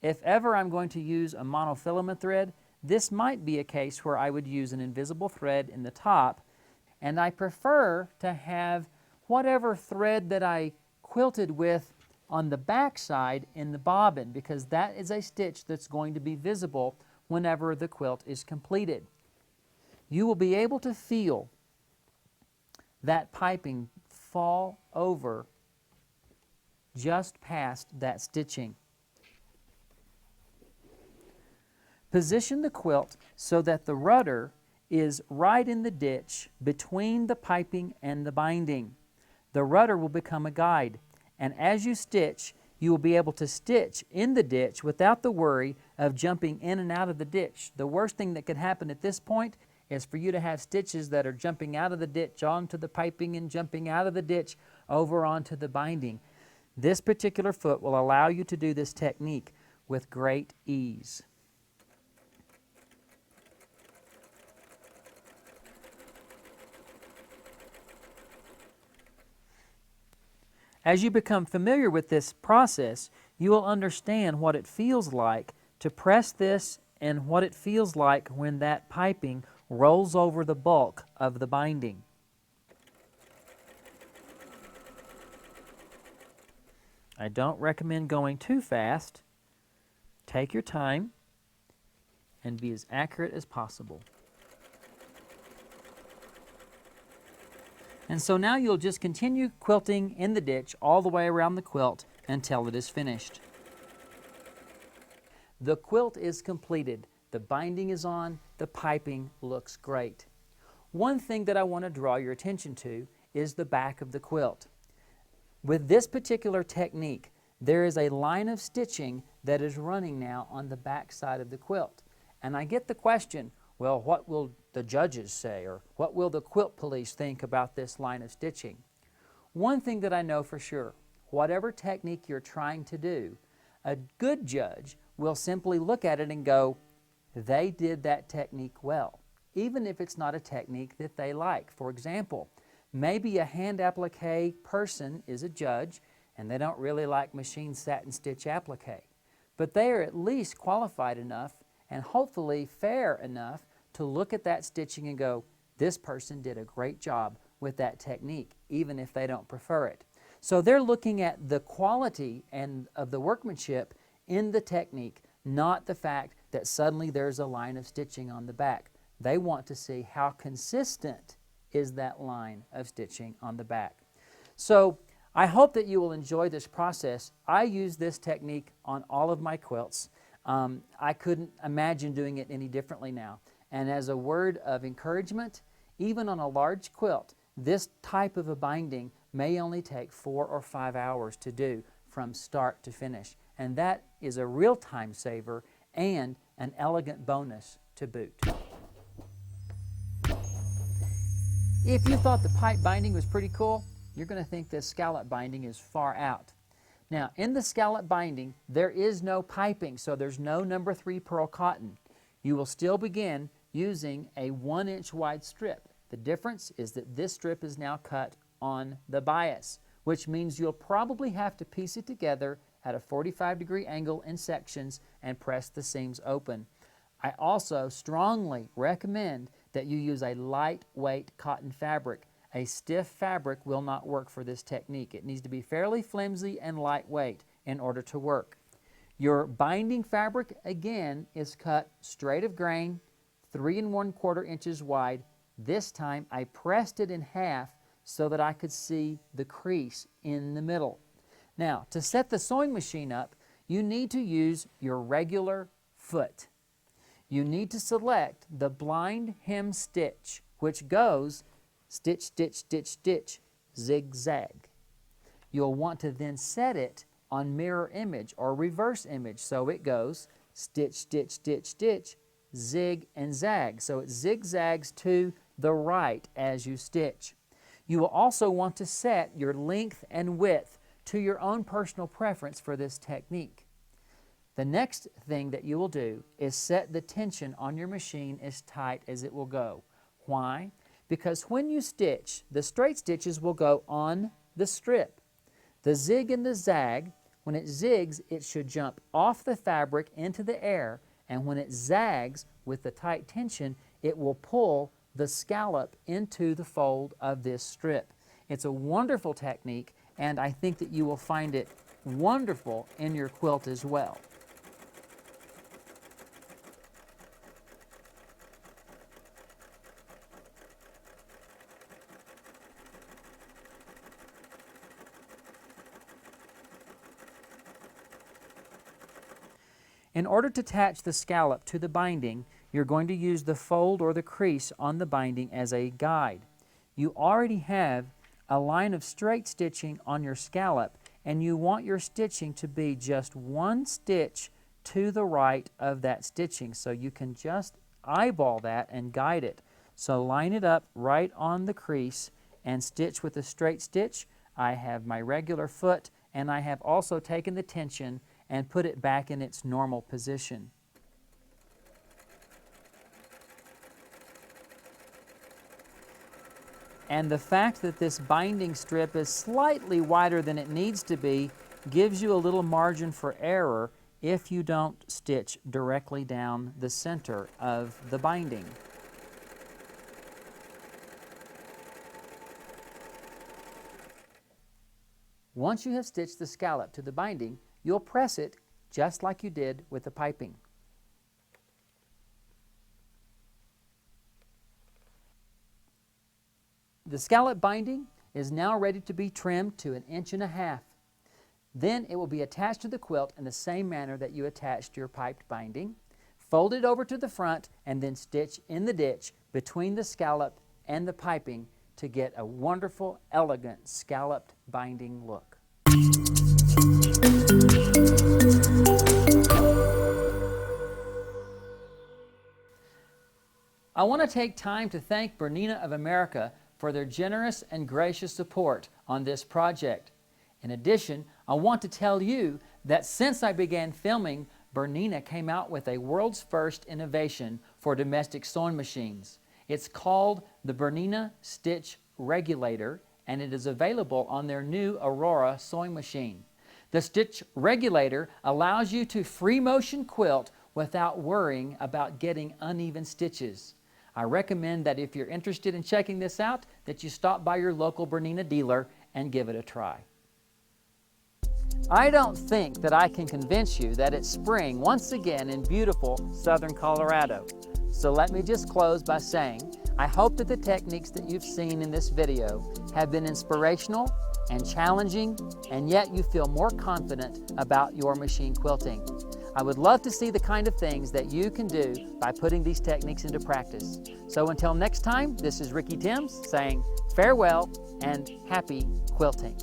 [SPEAKER 1] If ever I'm going to use a monofilament thread, this might be a case where I would use an invisible thread in the top, and I prefer to have whatever thread that I quilted with on the back side in the bobbin, because that is a stitch that's going to be visible whenever the quilt is completed. You will be able to feel that piping fall over just past that stitching. Position the quilt so that the rudder is right in the ditch between the piping and the binding. The rudder will become a guide, and as you stitch, you will be able to stitch in the ditch without the worry of jumping in and out of the ditch. The worst thing that could happen at this point is for you to have stitches that are jumping out of the ditch onto the piping and jumping out of the ditch over onto the binding. This particular foot will allow you to do this technique with great ease. As you become familiar with this process, you will understand what it feels like to press this and what it feels like when that piping rolls over the bulk of the binding. I don't recommend going too fast. Take your time and be as accurate as possible. And so now you'll just continue quilting in the ditch all the way around the quilt until it is finished. The quilt is completed. The binding is on. The piping looks great. One thing that I want to draw your attention to is the back of the quilt. With this particular technique, there is a line of stitching that is running now on the back side of the quilt. And I get the question, well, what will the judges say, or what will the quilt police think about this line of stitching? One thing that I know for sure, whatever technique you're trying to do, a good judge will simply look at it and go, they did that technique well, even if it's not a technique that they like. For example, maybe a hand applique person is a judge and they don't really like machine satin stitch applique, but they are at least qualified enough and hopefully fair enough to look at that stitching and go, this person did a great job with that technique, even if they don't prefer it. So they're looking at the quality and of the workmanship in the technique, not the fact that suddenly there's a line of stitching on the back. They want to see how consistent is that line of stitching on the back. So I hope that you will enjoy this process. I use this technique on all of my quilts. I couldn't imagine doing it any differently now. And as a word of encouragement, even on a large quilt, this type of a binding may only take 4 or 5 hours to do from start to finish. And that is a real time saver and an elegant bonus to boot. If you thought the pipe binding was pretty cool, you're going to think this scallop binding is far out. Now, in the scallop binding, there is no piping, so there's no number 3 pearl cotton. You will still begin using a 1-inch wide strip. The difference is that this strip is now cut on the bias, which means you'll probably have to piece it together at a 45-degree angle in sections and press the seams open. I also strongly recommend that you use a lightweight cotton fabric. A stiff fabric will not work for this technique. It needs to be fairly flimsy and lightweight in order to work. Your binding fabric, again, is cut straight of grain, 3 1/4 inches wide. This time I pressed it in half so that I could see the crease in the middle. Now, to set the sewing machine up, you need to use your regular foot. You need to select the blind hem stitch, which goes stitch, stitch, stitch, stitch, zigzag. You'll want to then set it on mirror image or reverse image, so it goes stitch, stitch, stitch, stitch, zig and zag. So it zigzags to the right as you stitch. You will also want to set your length and width to your own personal preference for this technique. The next thing that you will do is set the tension on your machine as tight as it will go. Why? Because when you stitch, the straight stitches will go on the strip. The zig and the zag, when it zigs, it should jump off the fabric into the air, and when it zags with the tight tension, it will pull the scallop into the fold of this strip. It's a wonderful technique, and I think that you will find it wonderful in your quilt as well. In order to attach the scallop to the binding, you're going to use the fold or the crease on the binding as a guide. You already have a line of straight stitching on your scallop, and you want your stitching to be just 1 stitch to the right of that stitching, so you can just eyeball that and guide it. So line it up right on the crease and stitch with a straight stitch. I have my regular foot, and I have also taken the tension and put it back in its normal position. And the fact that this binding strip is slightly wider than it needs to be gives you a little margin for error if you don't stitch directly down the center of the binding. Once you have stitched the scallop to the binding, you'll press it just like you did with the piping. The scallop binding is now ready to be trimmed to 1.5 inches. Then it will be attached to the quilt in the same manner that you attached your piped binding. Fold it over to the front and then stitch in the ditch between the scallop and the piping to get a wonderful, elegant scalloped binding look. I want to take time to thank Bernina of America for their generous and gracious support on this project. In addition, I want to tell you that since I began filming, Bernina came out with a world's first innovation for domestic sewing machines. It's called the Bernina Stitch Regulator, and it is available on their new Aurora sewing machine. The Stitch Regulator allows you to free motion quilt without worrying about getting uneven stitches. I recommend that if you're interested in checking this out, that you stop by your local Bernina dealer and give it a try. I don't think that I can convince you that it's spring once again in beautiful southern Colorado. So let me just close by saying, I hope that the techniques that you've seen in this video have been inspirational and challenging, and yet you feel more confident about your machine quilting. I would love to see the kind of things that you can do by putting these techniques into practice. So until next time, this is Ricky Timms saying farewell and happy quilting.